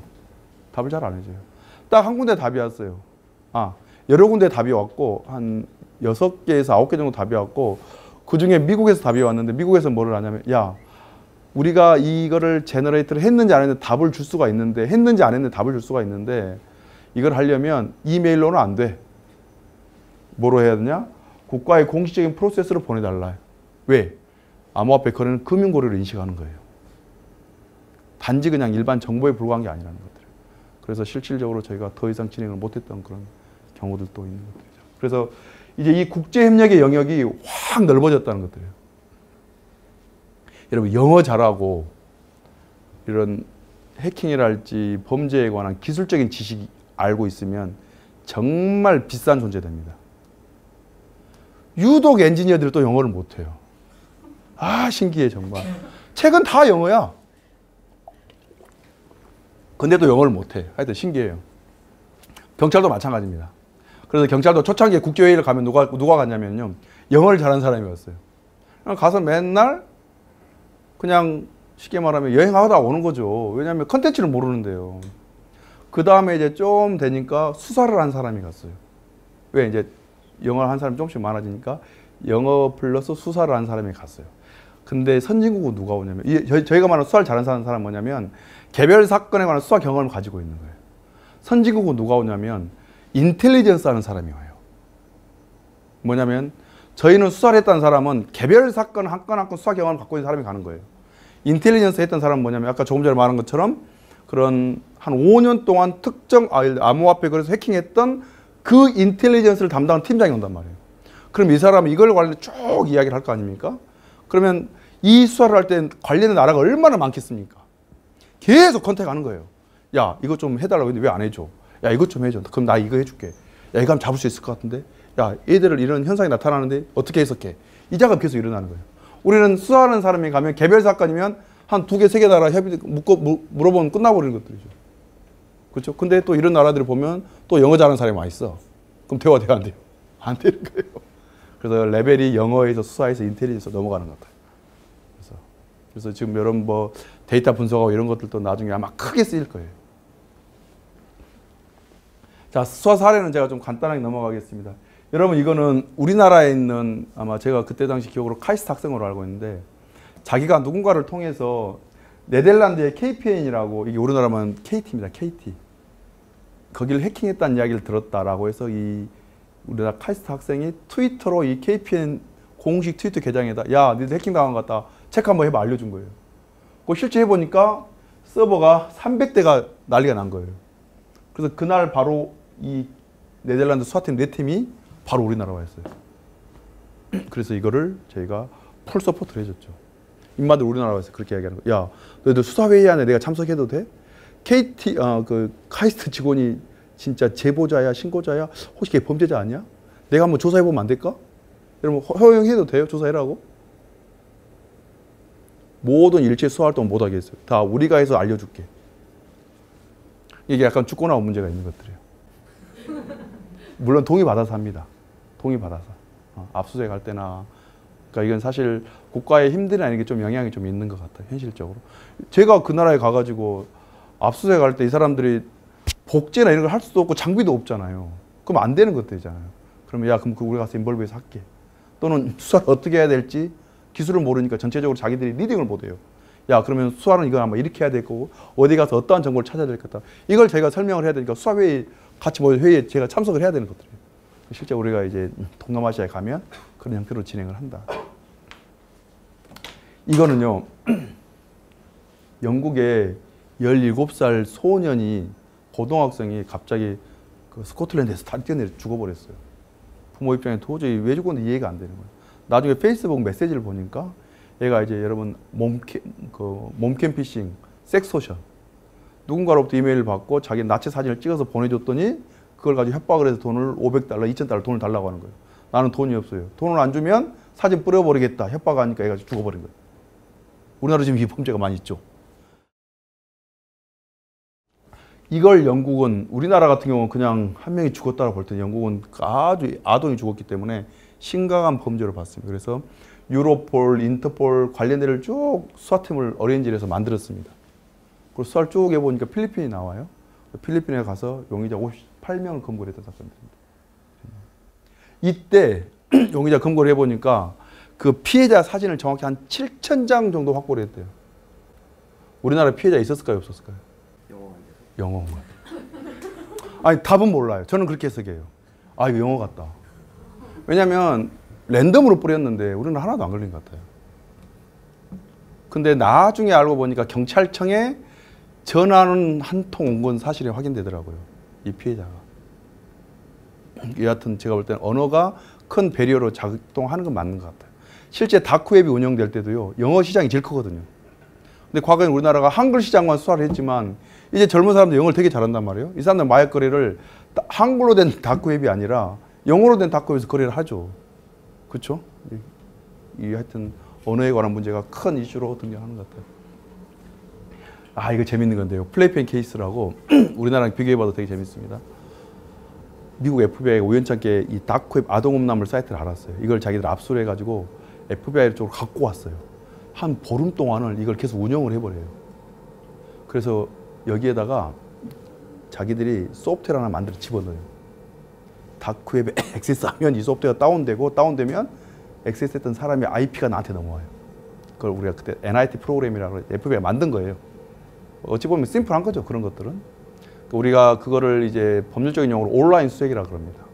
답을 잘 안 해줘요. 딱 한 군데 답이 왔어요. 여러 군데 답이 왔고 한 6개에서 9개 정도 답이 왔고 그중에 미국에서 답이 왔는데 미국에서 뭐를 하냐면 야, 우리가 이거를 제너레이트를 했는지 안 했는지 답을 줄 수가 있는데 했는지 안 했는지 답을 줄 수가 있는데 이걸 하려면 이메일로는 안 돼. 뭐로 해야 되냐? 국가의 공식적인 프로세스로 보내달라. 왜? 암호화폐 거래는 금융거래로 인식하는 거예요. 단지 그냥 일반 정보에 불과한 게 아니라는 것들. 그래서 실질적으로 저희가 더 이상 진행을 못했던 그런 경우들도 있는 것들이죠. 그래서 이제 이 국제협력의 영역이 확 넓어졌다는 것들이에요. 여러분 영어 잘하고 이런 해킹이랄지 범죄에 관한 기술적인 지식이 알고 있으면 정말 비싼 존재 됩니다. 유독 엔지니어들이 또 영어를 못해요. 신기해 정말. 책은 다 영어야. 근데도 영어를 못해. 하여튼 신기해요. 경찰도 마찬가지입니다. 그래서 경찰도 초창기에 국제회의를 가면 누가 갔냐면요. 영어를 잘하는 사람이 왔어요. 가서 맨날 그냥 쉽게 말하면 여행하다 오는 거죠. 왜냐하면 컨텐츠를 모르는데요. 그 다음에 이제 좀 되니까 수사를 한 사람이 갔어요. 왜 이제 영어를 한 사람이 조금씩 많아지니까 영어 플러스 수사를 한 사람이 갔어요. 근데 선진국은 누가 오냐면 저희가 말하는 수사를 잘하는 사람은 뭐냐면 개별 사건에 관한 수사 경험을 가지고 있는 거예요. 선진국은 누가 오냐면 인텔리전스 하는 사람이 와요. 뭐냐면 저희는 수사를 했다는 사람은 개별 사건 한 건 한 건 수사 경험을 갖고 있는 사람이 가는 거예요. 인텔리전스 했던 사람은 뭐냐면 아까 조금 전에 말한 것처럼 그런 한 5년 동안 특정 암호화폐 거래소 해킹했던 그 인텔리전스를 담당하는 팀장이 온단 말이에요. 그럼 이 사람은 이걸 관련 쭉 이야기를 할 거 아닙니까? 그러면 이 수사를 할 때 관련된 나라가 얼마나 많겠습니까? 계속 컨택하는 거예요. 야, 이거 좀 해달라고 했는데 왜 안 해줘? 야, 이것 좀 해줘. 그럼 나 이거 해줄게. 야, 이거 하면 잡을 수 있을 것 같은데? 야, 얘들을 이런 현상이 나타나는데 어떻게 해석해? 이 작업이 계속 일어나는 거예요. 우리는 수사하는 사람이 가면 개별 사건이면 한 2개, 3개 나라 협의 물어보면 끝나버리는 것들이죠. 그렇죠? 근데 또 이런 나라들을 보면 또 영어 잘하는 사람이 많이 있어. 그럼 대화 돼요, 안 돼요? 안 되는 거예요. 그래서 레벨이 영어에서 수사에서 인텔리전스 넘어가는 것 같아요. 그래서 지금 여러분 뭐 데이터 분석하고 이런 것들도 나중에 아마 크게 쓰일 거예요. 자, 수사 사례는 제가 좀 간단하게 넘어가겠습니다. 여러분 이거는 우리나라에 있는 아마 제가 그때 당시 기억으로 카이스트 학생으로 알고 있는데 자기가 누군가를 통해서 네덜란드의 KPN이라고 이게 우리나라면 KT입니다. KT. 거기를 해킹했다는 이야기를 들었다라고 해서 이 우리나라 카이스트 학생이 트위터로 이 KPN 공식 트위터 계정에다 야, 니들 해킹 당한 것 같다. 체크 한번 해봐 알려준 거예요. 그 실제 해보니까 서버가 300대가 난리가 난 거예요. 그래서 그날 바로 이 네덜란드 수사팀 4팀이 바로 우리나라 와 있어요. 그래서 이거를 저희가 풀 서포트를 해줬죠. 인마들 우리나라 와서 그렇게 이야기하는 거예요. 야, 너희들 수사회의 안에 내가 참석해도 돼? KT, 그 카이스트 직원이 진짜 제보자야, 신고자야? 혹시 걔 범죄자 아니야? 내가 한번 조사해보면 안 될까? 여러분 허용해도 돼요? 조사해라고? 모든 일체 수사 활동 못하게 했어요. 다 우리가 해서 알려줄게. 이게 약간 주권하고 문제가 있는 것들이에요. 물론 동의 받아서 합니다. 동의 받아서. 압수수색 할 때나. 그러니까 이건 사실 국가의 힘들이 아닌 게 좀 영향이 좀 있는 것 같아요. 현실적으로. 제가 그 나라에 가가지고 압수수색 할 때 이 사람들이 복제나 이런 걸 할 수도 없고 장비도 없잖아요. 그럼 안 되는 것들이잖아요. 그러면 야, 그럼 우리 가서 인볼브해서 할게. 또는 수사를 어떻게 해야 될지 기술을 모르니까 전체적으로 자기들이 리딩을 못해요. 야, 그러면 수사는 이거 아마 이렇게 해야 될 거고 어디 가서 어떠한 정보를 찾아야 될 것 같다. 이걸 저희가 설명을 해야 되니까 수사회의 같이 모여 회의에 제가 참석을 해야 되는 것들이에요. 실제 우리가 이제 동남아시아에 가면 그런 형태로 진행을 한다. 이거는요. 영국의 17살 소년이 고등학생이 갑자기 그 스코틀랜드에서 다리 뛰어내려 죽어버렸어요. 부모 입장에 도저히 왜 죽었는지 이해가 안 되는 거예요. 나중에 페이스북 메시지를 보니까 얘가 이제 여러분 몸캠 피싱, 섹스토션. 누군가로부터 이메일을 받고 자기 나체 사진을 찍어서 보내줬더니 그걸 가지고 협박을 해서 돈을 $500, $2,000 돈을 달라고 하는 거예요. 나는 돈이 없어요. 돈을 안 주면 사진 뿌려버리겠다. 협박하니까 얘가 죽어버린 거예요. 우리나라로 지금 이 범죄가 많이 있죠. 이걸 영국은, 우리나라 같은 경우는 그냥 한 명이 죽었다고 볼 때는 영국은 아주 아동이 죽었기 때문에 심각한 범죄를 봤습니다. 그래서 유로폴, 인터폴 관련 데를 쭉 수사팀을 어레인지를 해서 만들었습니다. 그리고 수사를 쭉 해보니까 필리핀이 나와요. 필리핀에 가서 용의자 58명을 검거를 했던 사건입니다. 이때 용의자 검거를 해보니까 그 피해자 사진을 정확히 한 7,000장 정도 확보를 했대요. 우리나라 피해자 있었을까요? 없었을까요? 영어. 아니, 답은 몰라요. 저는 그렇게 해석해요. 아, 이거 영어 같다. 왜냐면 랜덤으로 뿌렸는데 우리는 하나도 안 걸린 것 같아요. 근데 나중에 알고 보니까 경찰청에 전화는 한 통 온 건 사실이 확인되더라고요. 이 피해자가. 여하튼 제가 볼 때는 언어가 큰 배리어로 작동하는 건 맞는 것 같아요. 실제 다크웹이 운영될 때도요, 영어 시장이 제일 크거든요. 근데 과거에 우리나라가 한글 시장만 수사를 했지만 이제 젊은 사람들 영어를 되게 잘한단 말이에요. 이 사람들 마약 거래를 한글로 된 다크웹이 아니라 영어로 된 다크웹에서 거래를 하죠. 그렇죠? 이 하여튼 언어에 관한 문제가 큰 이슈로 등장하는 것 같아요. 아, 이거 재밌는 건데요. 플레이펜 케이스라고 우리나라랑 비교해봐도 되게 재밌습니다. 미국 FBI가 우연찮게 이 다크웹 아동음란물 사이트를 알았어요. 이걸 자기들 압수를 해가지고 FBI 쪽으로 갖고 왔어요. 한 보름 동안을 이걸 계속 운영을 해버려요. 그래서 여기에다가 자기들이 소프트웨어 하나 만들어 집어넣어요. 다크웹에 액세스하면 이 소프트웨어가 다운되면 액세스했던 사람의 IP가 나한테 넘어와요. 그걸 우리가 그때 NIT 프로그램이라고 FBI가 만든 거예요. 어찌 보면 심플한 거죠, 그런 것들은. 우리가 그거를 이제 법률적인 용어로 온라인 수색이라고 그럽니다.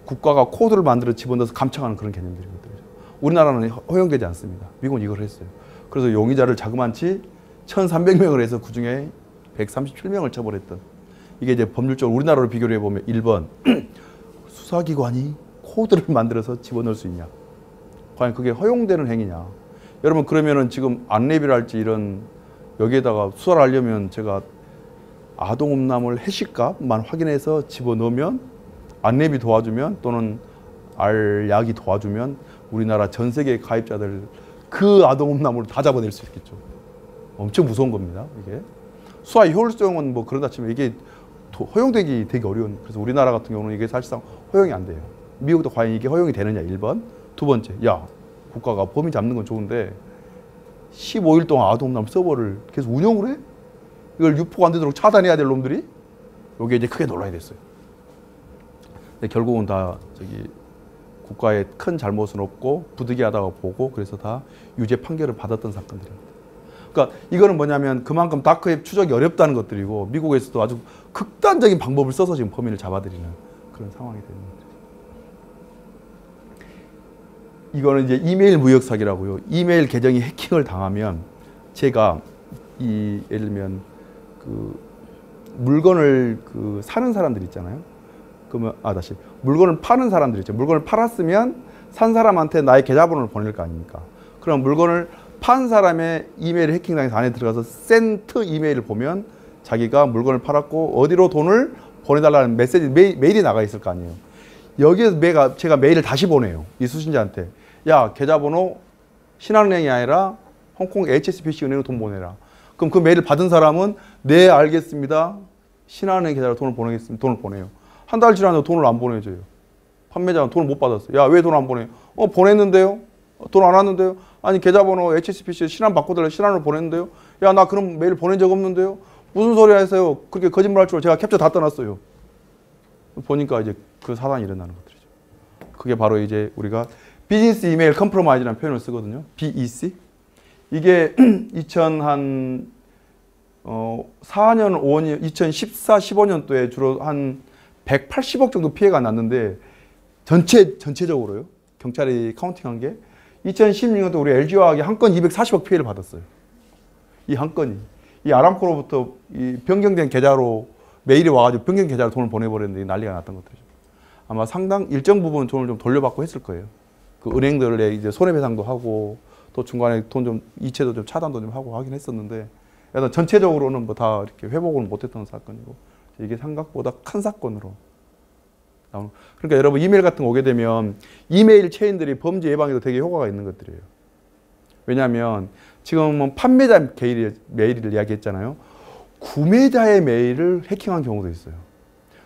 국가가 코드를 만들어 집어넣어서 감청하는 그런 개념들이거든요. 우리나라는 허용되지 않습니다. 미국은 이걸 했어요. 그래서 용의자를 자그만치 1,300명을 해서 그중에 137명을 처벌했던, 이게 이제 법률적으로 우리나라로 비교를 해보면 1번 수사기관이 코드를 만들어서 집어넣을 수 있냐, 과연 그게 허용되는 행위냐. 여러분, 그러면은 지금 안랩이랄지 이런 여기에다가 수사를 하려면 제가 아동음란물 해시값만 확인해서 집어넣으면, 안랩이 도와주면 또는 알약이 도와주면 우리나라 전 세계 가입자들 그 아동음란물을 다 잡아낼 수 있겠죠. 엄청 무서운 겁니다, 이게. 수사 효율성은 뭐 그런다 치면 이게 허용되기 되게 어려운, 그래서 우리나라 같은 경우는 이게 사실상 허용이 안 돼요. 미국도 과연 이게 허용이 되느냐, 1번. 두 번째, 야, 국가가 범인 잡는 건 좋은데 15일 동안 아동음란물 서버를 계속 운영을 해? 이걸 유포가 안 되도록 차단해야 될 놈들이? 여기에 이제 크게 논란이 됐어요. 근데 결국은 다 국가의 큰 잘못은 없고 부득이하다고 보고, 그래서 다 유죄 판결을 받았던 사건들입니다. 그러니까 이거는 뭐냐면 그만큼 다크웹 추적이 어렵다는 것들이고, 미국에서도 아주 극단적인 방법을 써서 지금 범인을 잡아들이는 그런 상황이 되는 거죠. 이거는 이제 이메일 무역 사기라고요. 이메일 계정이 해킹을 당하면 제가 예를 들면 물건을 사는 사람들 있잖아요. 그러면 물건을 파는 사람들 있죠. 물건을 팔았으면 산 사람한테 나의 계좌번호를 보낼 거 아닙니까? 그럼 물건을 판 사람의 이메일 해킹당해서 안에 들어가서 센트 이메일을 보면 자기가 물건을 팔았고 어디로 돈을 보내달라는 메시지, 메일이 나가 있을 거 아니에요. 여기에서 제가 메일을 다시 보내요. 이 수신자한테. 야, 계좌번호 신한은행이 아니라 홍콩 HSBC 은행으로 돈 보내라. 그럼 그 메일을 받은 사람은 네, 알겠습니다. 신한은행 계좌로 돈을 보내겠습니다. 돈을 보내요. 한 달 지났는데 돈을 안 보내줘요. 판매자는 돈을 못 받았어요. 야, 왜 돈 안 보내? 보냈는데요? 돈 안 왔는데요? 아니, 계좌번호 HSBC 신한 바꿔달라, 신한으로 보냈는데요? 야, 나 그럼 메일 보낸 적 없는데요? 무슨 소리 하세요? 그렇게 거짓말 할 줄 제가 캡처 다 떠났어요. 보니까 이제 그 사단이 일어나는 것들이죠. 그게 바로 이제 우리가 비즈니스 이메일 컴프로마이즈라는 표현을 쓰거든요. BEC. 이게 2014년, 5년, 2014, 15년도에 주로 한 180억 정도 피해가 났는데, 전체적으로요. 경찰이 카운팅한 게 2016년도 우리 LG화학이 한 건 240억 피해를 받았어요. 이 한 건이. 이 아람코로부터 이 변경된 계좌로 메일이 와가지고 변경 계좌로 돈을 보내버렸는데 난리가 났던 것들이죠. 아마 상당 일정 부분 돈을 좀 돌려받고 했을 거예요. 그 은행들의 이제 손해배상도 하고 또 또 중간에 돈 좀 이체도 좀 차단도 좀 하고 하긴 했었는데 일단 전체적으로는 뭐 다 이렇게 회복을 못했던 사건이고 이게 생각보다 큰 사건으로 나오는. 그러니까 여러분 이메일 같은 거 오게 되면 이메일 체인들이 범죄 예방에도 되게 효과가 있는 것들이에요. 왜냐하면 지금은 판매자 메일을 이야기했잖아요. 구매자의 메일을 해킹한 경우도 있어요.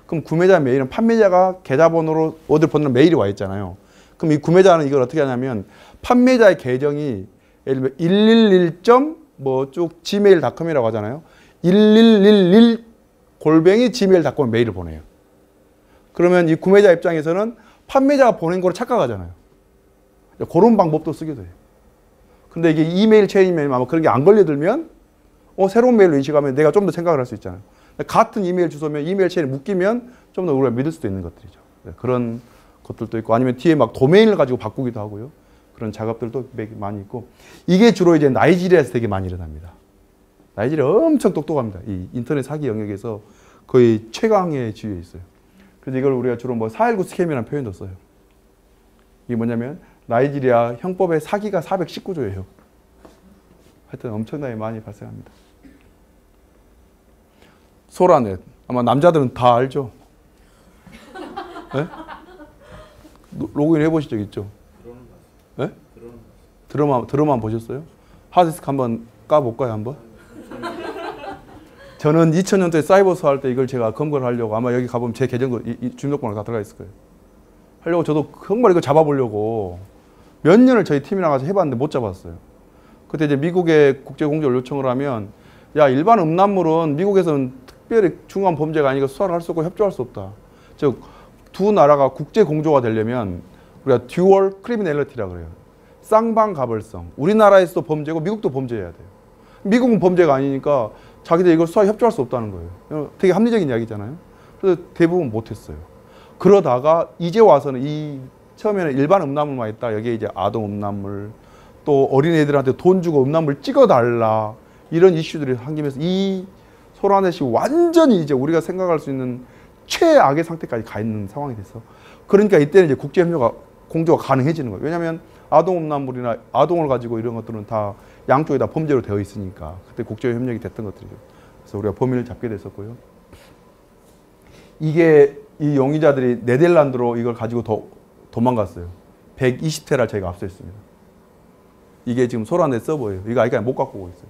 그럼 구매자 메일은 판매자가 계좌번호로 어딜 보내는 메일이 와 있잖아요. 그럼 이 구매자는 이걸 어떻게 하냐면 판매자의 계정이 예를 들면 111. 뭐 쭉 gmail.com이라고 하잖아요. 1111 골뱅이 gmail.com 메일을 보내요. 그러면 이 구매자 입장에서는 판매자가 보낸 거로 착각하잖아요. 그런 방법도 쓰게 돼요. 근데 이게 이메일 체인이면 아마 그런 게 안 걸려들면 새로운 메일로 인식하면 내가 좀 더 생각을 할 수 있잖아요. 같은 이메일 주소면 이메일 체인이 묶이면 좀 더 우리가 믿을 수도 있는 것들이죠. 그런 것들도 있고 아니면 뒤에 막 도메인을 가지고 바꾸기도 하고요. 그런 작업들도 많이 있고 이게 주로 이제 나이지리아에서 되게 많이 일어납니다. 나이지리아 엄청 똑똑합니다. 이 인터넷 사기 영역에서 거의 최강의 지위에 있어요. 그래서 이걸 우리가 주로 뭐 419 스캠이라는 표현도 써요. 이게 뭐냐면 나이지리아 형법의 사기가 419조예요. 하여튼 엄청나게 많이 발생합니다. 소라넷 아마 남자들은 다 알죠? 네? 로그인 해보신 적 있죠? 네? 드럼만 보셨어요? 하드디스크 한번 까볼까요? 한번? 저는 2000년도에 사이버스 할 때 이걸 제가 검거를 하려고 아마 여기 가보면 제 계정 주민등록번호가 다 들어가 있을 거예요. 하려고 저도 정말 이거 잡아보려고 몇 년을 저희 팀이 나가서 해봤는데 못 잡았어요. 그때 이제 미국에 국제공조를 요청을 하면 야 일반 음란물은 미국에서는 특별히 중요한 범죄가 아니고 수사를 할 수 없고 협조할 수 없다. 즉 두 나라가 국제공조가 되려면 우리가 듀얼 크리미널리티라고 그래요. 쌍방가벌성. 우리나라에서도 범죄고 미국도 범죄해야 돼요. 미국은 범죄가 아니니까 자기들 이걸 수사에 협조할 수 없다는 거예요. 되게 합리적인 이야기잖아요. 그래서 대부분 못했어요. 그러다가 이제 와서는 처음에는 일반 음란물만 있다. 여기에 이제 아동 음란물 또 어린애들한테 돈 주고 음란물 찍어달라 이런 이슈들이 생기면서 이 소라넷이 완전히 이제 우리가 생각할 수 있는 최악의 상태까지 가 있는 상황이 됐어. 그러니까 이때는 이제 국제협력가 공조가 가능해지는 거예요. 왜냐하면 아동 음란물이나 아동을 가지고 이런 것들은 다 양쪽에 다 범죄로 되어 있으니까 그때 국제협력이 됐던 것들이죠. 그래서 우리가 범인을 잡게 됐었고요. 이게 이 용의자들이 네덜란드로 이걸 가지고 도망갔어요. 120테라 저희가 압수했습니다. 이게 지금 소라넷 서버예요. 이거 아직까지 못 갖고 오고 있어요.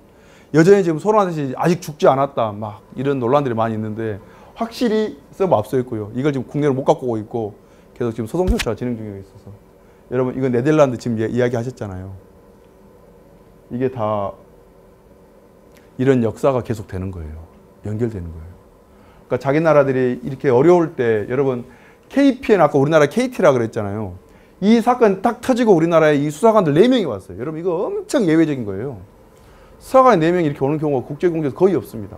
여전히 지금 소라넷이 아직 죽지 않았다. 막 이런 논란들이 많이 있는데 확실히 서버 압수했고요. 이걸 지금 국내로 못 갖고 오고 있고 계속 지금 소송 절차가 진행 중에 있어서 여러분 이거 네덜란드 지금 이야기 하셨잖아요. 이게 다 이런 역사가 계속 되는 거예요. 연결되는 거예요. 그러니까 자기 나라들이 이렇게 어려울 때 여러분 KPN 아까 우리나라 KT라 그랬잖아요. 이 사건 딱 터지고 우리나라에 이 수사관들 4명이 왔어요. 여러분 이거 엄청 예외적인 거예요. 수사관 4명이 이렇게 오는 경우가 국제공조에서 거의 없습니다.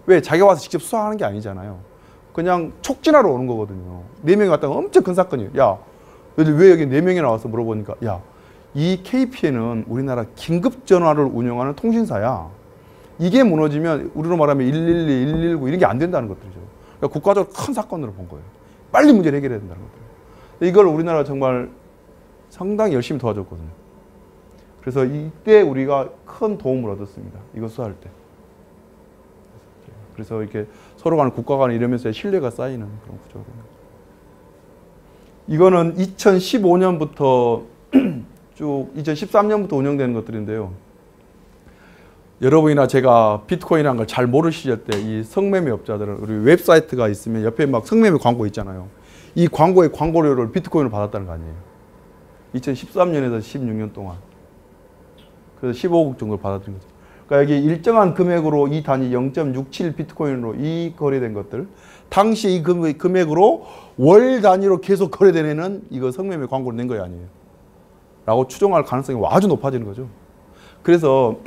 왜? 자기가 와서 직접 수사하는 게 아니잖아요. 그냥 촉진하러 오는 거거든요. 4명이 왔다가 엄청 큰 사건이에요. 야, 왜 여기 4명이 나와서 물어보니까 야, 이 KPN은 우리나라 긴급전화를 운영하는 통신사야. 이게 무너지면 우리로 말하면 112, 119 이런 게 안 된다는 것들이죠. 그러니까 국가적으로 큰 사건으로 본 거예요. 빨리 문제를 해결해야 된다는 것들. 이걸 우리나라가 정말 상당히 열심히 도와줬거든요. 그래서 이때 우리가 큰 도움을 얻었습니다. 이거 수사할 때. 그래서 이렇게 서로 간에 국가 간에 이러면서 신뢰가 쌓이는 그런 구조가 됩니다. 이거는 2015년부터 쭉 2013년부터 운영되는 것들인데요. 여러분이나 제가 비트코인이라는 걸 잘 모르실 때 이 성매매 업자들은 우리 웹사이트가 있으면 옆에 막 성매매 광고 있잖아요. 이 광고의 광고료를 비트코인으로 받았다는 거 아니에요. 2013년에서 16년 동안. 그래서 15억 정도를 받아들인 거죠. 그러니까 여기 일정한 금액으로 이 단위 0.67 비트코인으로 이 거래된 것들. 당시 이 금액으로 월 단위로 계속 거래되는 이거 성매매 광고를 낸 거 아니에요. 라고 추정할 가능성이 아주 높아지는 거죠. 그래서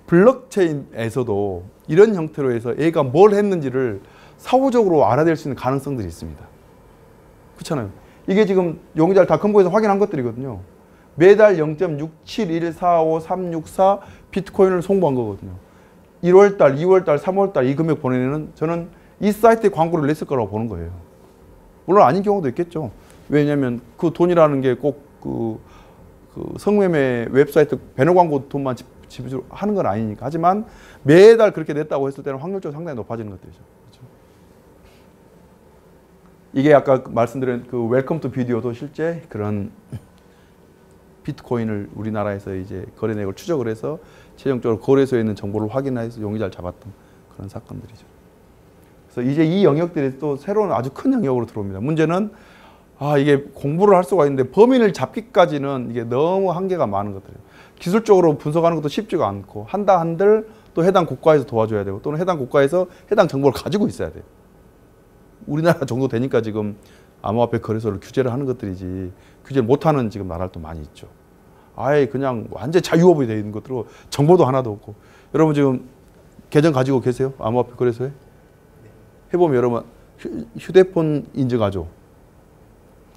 블록체인에서도 이런 형태로 해서 얘가 뭘 했는지를 사후적으로 알아낼 수 있는 가능성들이 있습니다. 그렇잖아요. 이게 지금 용의자를 다 검거해서 확인한 것들이거든요. 매달 0.6714534 비트코인을 송부한 거거든요. 1월달, 2월달, 3월달 이 금액 보내는 저는 이 사이트에 광고를 냈을 거라고 보는 거예요. 물론 아닌 경우도 있겠죠. 왜냐하면 그 돈이라는 게 꼭 그 성매매 웹사이트 배너 광고 돈만 지불하는 건 아니니까. 하지만 매달 그렇게 냈다고 했을 때는 확률적으로 상당히 높아지는 것들이죠. 그렇죠? 이게 아까 말씀드린 그 웰컴 투 비디오도 실제 그런 비트코인을 우리나라에서 이제 거래 내역을 추적을 해서 최종적으로 거래소에 있는 정보를 확인해서 용의자를 잡았던 그런 사건들이죠. 그래서 이제 이 영역들이 또 새로운 아주 큰 영역으로 들어옵니다. 문제는 이게 공부를 할 수가 있는데 범인을 잡기까지는 이게 너무 한계가 많은 것들이에요. 기술적으로 분석하는 것도 쉽지가 않고 한다 한들 또 해당 국가에서 도와줘야 되고 또는 해당 국가에서 해당 정보를 가지고 있어야 돼요. 우리나라 정도 되니까 지금 암호화폐 거래소를 규제를 하는 것들이지 규제를 못하는 지금 나라도 많이 있죠. 아예 그냥 완전 자유업이 되어 있는 것들로 정보도 하나도 없고. 여러분 지금 계정 가지고 계세요? 암호화폐 거래소에? 해보면 여러분 휴대폰 인증하죠.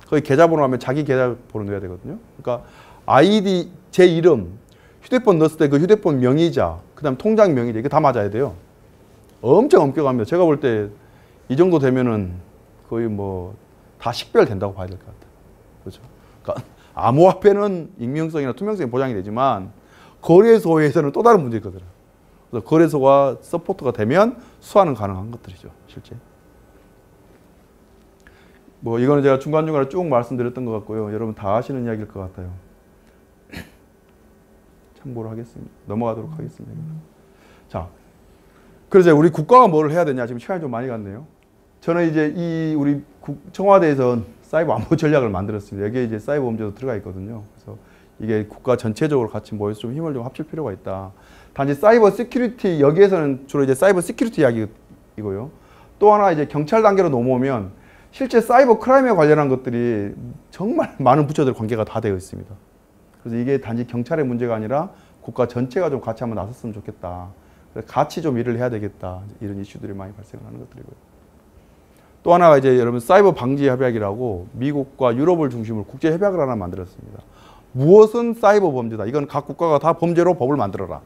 거기 계좌번호 하면 자기 계좌번호 넣어야 되거든요. 그러니까 아이디, 제 이름, 휴대폰 넣었을 때 그 휴대폰 명의자, 그 다음 통장 명의자 이게 다 맞아야 돼요. 엄청 엄격합니다. 제가 볼 때 이 정도 되면은 거의 뭐 다 식별된다고 봐야 될 것 같아요. 그렇죠? 그러니까 암호화폐는 익명성이나 투명성이 보장이 되지만 거래소에서는 또 다른 문제가 있거든요. 그래서 거래소가 서포트가 되면 수화는 가능한 것들이죠, 실제. 뭐 이거는 제가 중간중간에 쭉 말씀드렸던 것 같고요. 여러분 다 아시는 이야기일 것 같아요. 참고로 하겠습니다. 넘어가도록 하겠습니다. 자, 그래서 우리 국가가 뭘 해야 되냐? 지금 시간이 좀 많이 갔네요. 저는 이제 우리 청와대에서 사이버 안보 전략을 만들었습니다. 여기에 이제 사이버 범죄도 들어가 있거든요. 그래서 이게 국가 전체적으로 같이 모여서 좀 힘을 좀 합칠 필요가 있다. 단지 사이버 시큐리티, 여기에서는 주로 이제 사이버 시큐리티 이야기이고요. 또 하나 이제 경찰 단계로 넘어오면 실제 사이버 크라임에 관련한 것들이 정말 많은 부처들 관계가 다 되어 있습니다. 그래서 이게 단지 경찰의 문제가 아니라 국가 전체가 좀 같이 한번 나섰으면 좋겠다. 그래서 같이 좀 일을 해야 되겠다. 이런 이슈들이 많이 발생하는 것들이고요. 또 하나가 이제 여러분 사이버 방지 협약이라고 미국과 유럽을 중심으로 국제 협약을 하나 만들었습니다. 무엇은 사이버 범죄다. 이건 각 국가가 다 범죄로 법을 만들어라.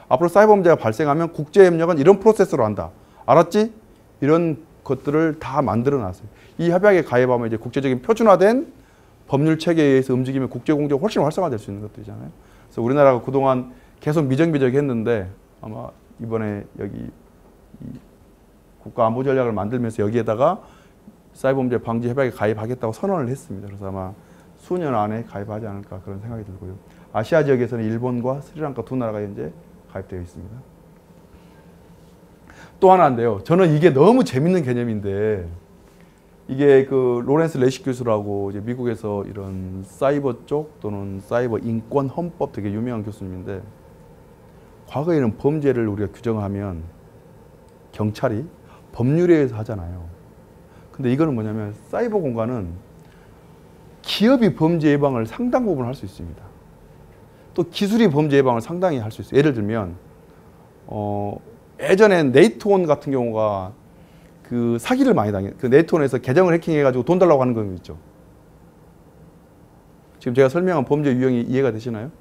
앞으로 사이버 범죄가 발생하면 국제 협력은 이런 프로세스로 한다. 알았지? 이런 것들을 다 만들어 놨어요. 이 협약에 가입하면 이제 국제적인 표준화된 법률 체계에 의해서 움직이면 국제 공조가 훨씬 활성화될 수 있는 것들이잖아요. 그래서 우리나라가 그동안 계속 미적미적했는데 아마 이번에 여기 이 국가 안보 전략을 만들면서 여기에다가 사이버 범죄 방지 협약에 가입하겠다고 선언을 했습니다. 그래서 아마 수년 안에 가입하지 않을까 그런 생각이 들고요. 아시아 지역에서는 일본과 스리랑카 두 나라가 현재 가입되어 있습니다. 또 하나인데요. 저는 이게 너무 재밌는 개념인데 이게 그 로렌스 레식 교수라고 이제 미국에서 이런 사이버 쪽 또는 사이버 인권 헌법 되게 유명한 교수님인데 과거에는 범죄를 우리가 규정하면 경찰이 법률에 의해서 하잖아요. 근데 이거는 뭐냐면 사이버 공간은 기업이 범죄 예방을 상당 부분 할 수 있습니다. 또 기술이 범죄 예방을 상당히 할 수 있어요. 예를 들면 예전엔 네이트온 같은 경우가 그 사기를 많이 당해요. 그 네이트온에서 계정을 해킹해가지고 돈 달라고 하는 거 있죠. 지금 제가 설명한 범죄 유형이 이해가 되시나요?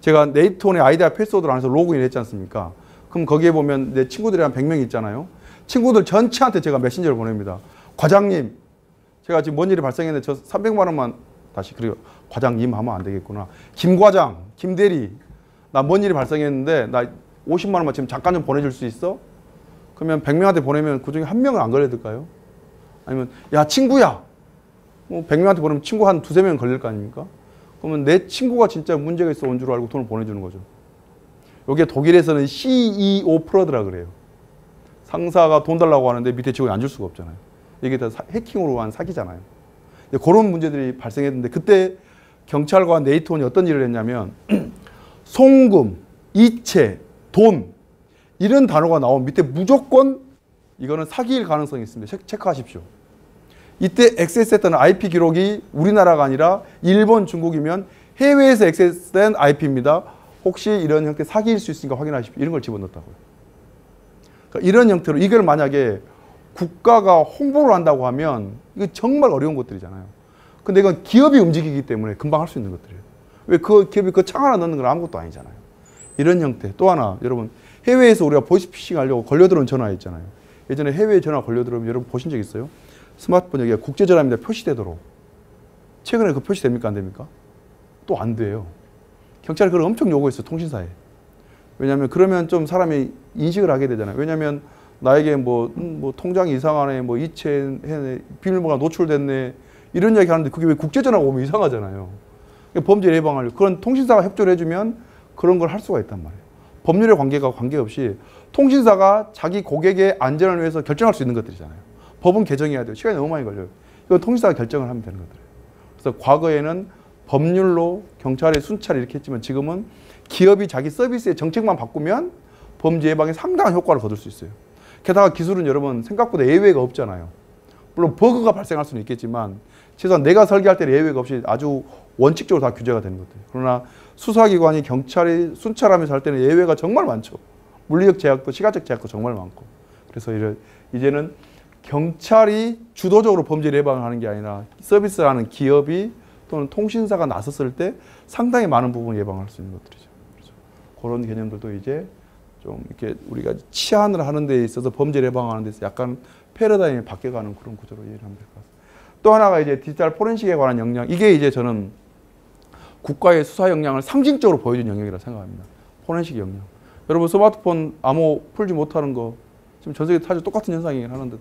제가 네이트온의 아이디와 패스워드를 안에서 로그인 했지 않습니까? 그럼 거기에 보면 내 친구들이 한 100명 있잖아요. 친구들 전체한테 제가 메신저를 보냅니다. 과장님, 제가 지금 뭔 일이 발생했는데 저 300만 원만 다시, 그리고 과장님 하면 안 되겠구나. 김 과장, 김 대리, 나 뭔 일이 발생했는데 나 50만 원만 지금 잠깐 좀 보내줄 수 있어? 그러면 100명한테 보내면 그중에 한 명은 안 걸려들까요? 아니면 야 친구야, 뭐 100명한테 보내면 친구 한 두세 명 걸릴 거 아닙니까? 그러면 내 친구가 진짜 문제가 있어 온 줄 알고 돈을 보내주는 거죠. 여기에 독일에서는 CEO 프로드라 그래요. 상사가 돈 달라고 하는데 밑에 직원이 안 줄 수가 없잖아요. 이게 다 해킹으로 한 사기잖아요. 그런 문제들이 발생했는데 그때 경찰과 네이트온이 어떤 일을 했냐면 송금, 이체, 돈 이런 단어가 나오면 밑에 무조건 이거는 사기일 가능성이 있습니다. 체크하십시오. 이때 액세스했던 IP 기록이 우리나라가 아니라 일본, 중국이면 해외에서 액세스된 IP입니다. 혹시 이런 형태 사기일 수 있으니까 확인하십시오. 이런 걸 집어넣었다고요. 그러니까 이런 형태로 이걸 만약에 국가가 홍보를 한다고 하면 이거 정말 어려운 것들이잖아요. 근데 이건 기업이 움직이기 때문에 금방 할 수 있는 것들이에요. 왜 그 기업이 그 창 하나 넣는 건 아무것도 아니잖아요. 이런 형태. 또 하나 여러분 해외에서 우리가 보이스피싱 하려고 걸려들어온 전화 있잖아요. 예전에 해외 전화 걸려들어오면 여러분 보신 적 있어요? 스마트폰 여기가 국제전화입니다. 표시되도록. 최근에 그 표시됩니까? 안 됩니까? 또 안 돼요. 경찰이 그걸 엄청 요구했어요. 통신사에. 왜냐하면 그러면 좀 사람이 인식을 하게 되잖아요. 왜냐하면 나에게 뭐 통장이 이상하네, 뭐 이체해, 비밀번호가 노출됐네 이런 이야기 하는데 그게 왜 국제전화가 오면 이상하잖아요. 범죄 예방하려고 그런 통신사가 협조를 해주면 그런 걸 할 수가 있단 말이에요. 법률의 관계가 관계없이 통신사가 자기 고객의 안전을 위해서 결정할 수 있는 것들이잖아요. 법은 개정해야 돼요. 시간이 너무 많이 걸려요. 이건 통신사가 결정을 하면 되는 것들이에요. 그래서 과거에는 법률로 경찰의 순찰을 이렇게 했지만 지금은 기업이 자기 서비스의 정책만 바꾸면 범죄 예방에 상당한 효과를 거둘 수 있어요. 게다가 기술은 여러분 생각보다 예외가 없잖아요. 물론 버그가 발생할 수는 있겠지만 최소한 내가 설계할 때는 예외가 없이 아주 원칙적으로 다 규제가 되는 것들. 그러나 수사기관이 경찰이 순찰하면서 할 때는 예외가 정말 많죠. 물리적 제약도 시간적 제약도 정말 많고. 그래서 이제는 경찰이 주도적으로 범죄를 예방하는 게 아니라 서비스하는 기업이 또는 통신사가 나섰을 때 상당히 많은 부분을 예방할 수 있는 것들이죠. 그렇죠. 그런 개념들도 이제 좀 이렇게 우리가 치안을 하는 데 있어서 범죄를 예방하는 데 있어서 약간 패러다임이 바뀌어가는 그런 구조로 이해를 하면 될 것 같습니다. 또 하나가 이제 디지털 포렌식에 관한 역량. 이게 이제 저는 국가의 수사 역량을 상징적으로 보여준 영역이라고 생각합니다. 포렌식 역량. 여러분 스마트폰 암호 풀지 못하는 거 지금 전 세계 사실 똑같은 현상이긴 하는데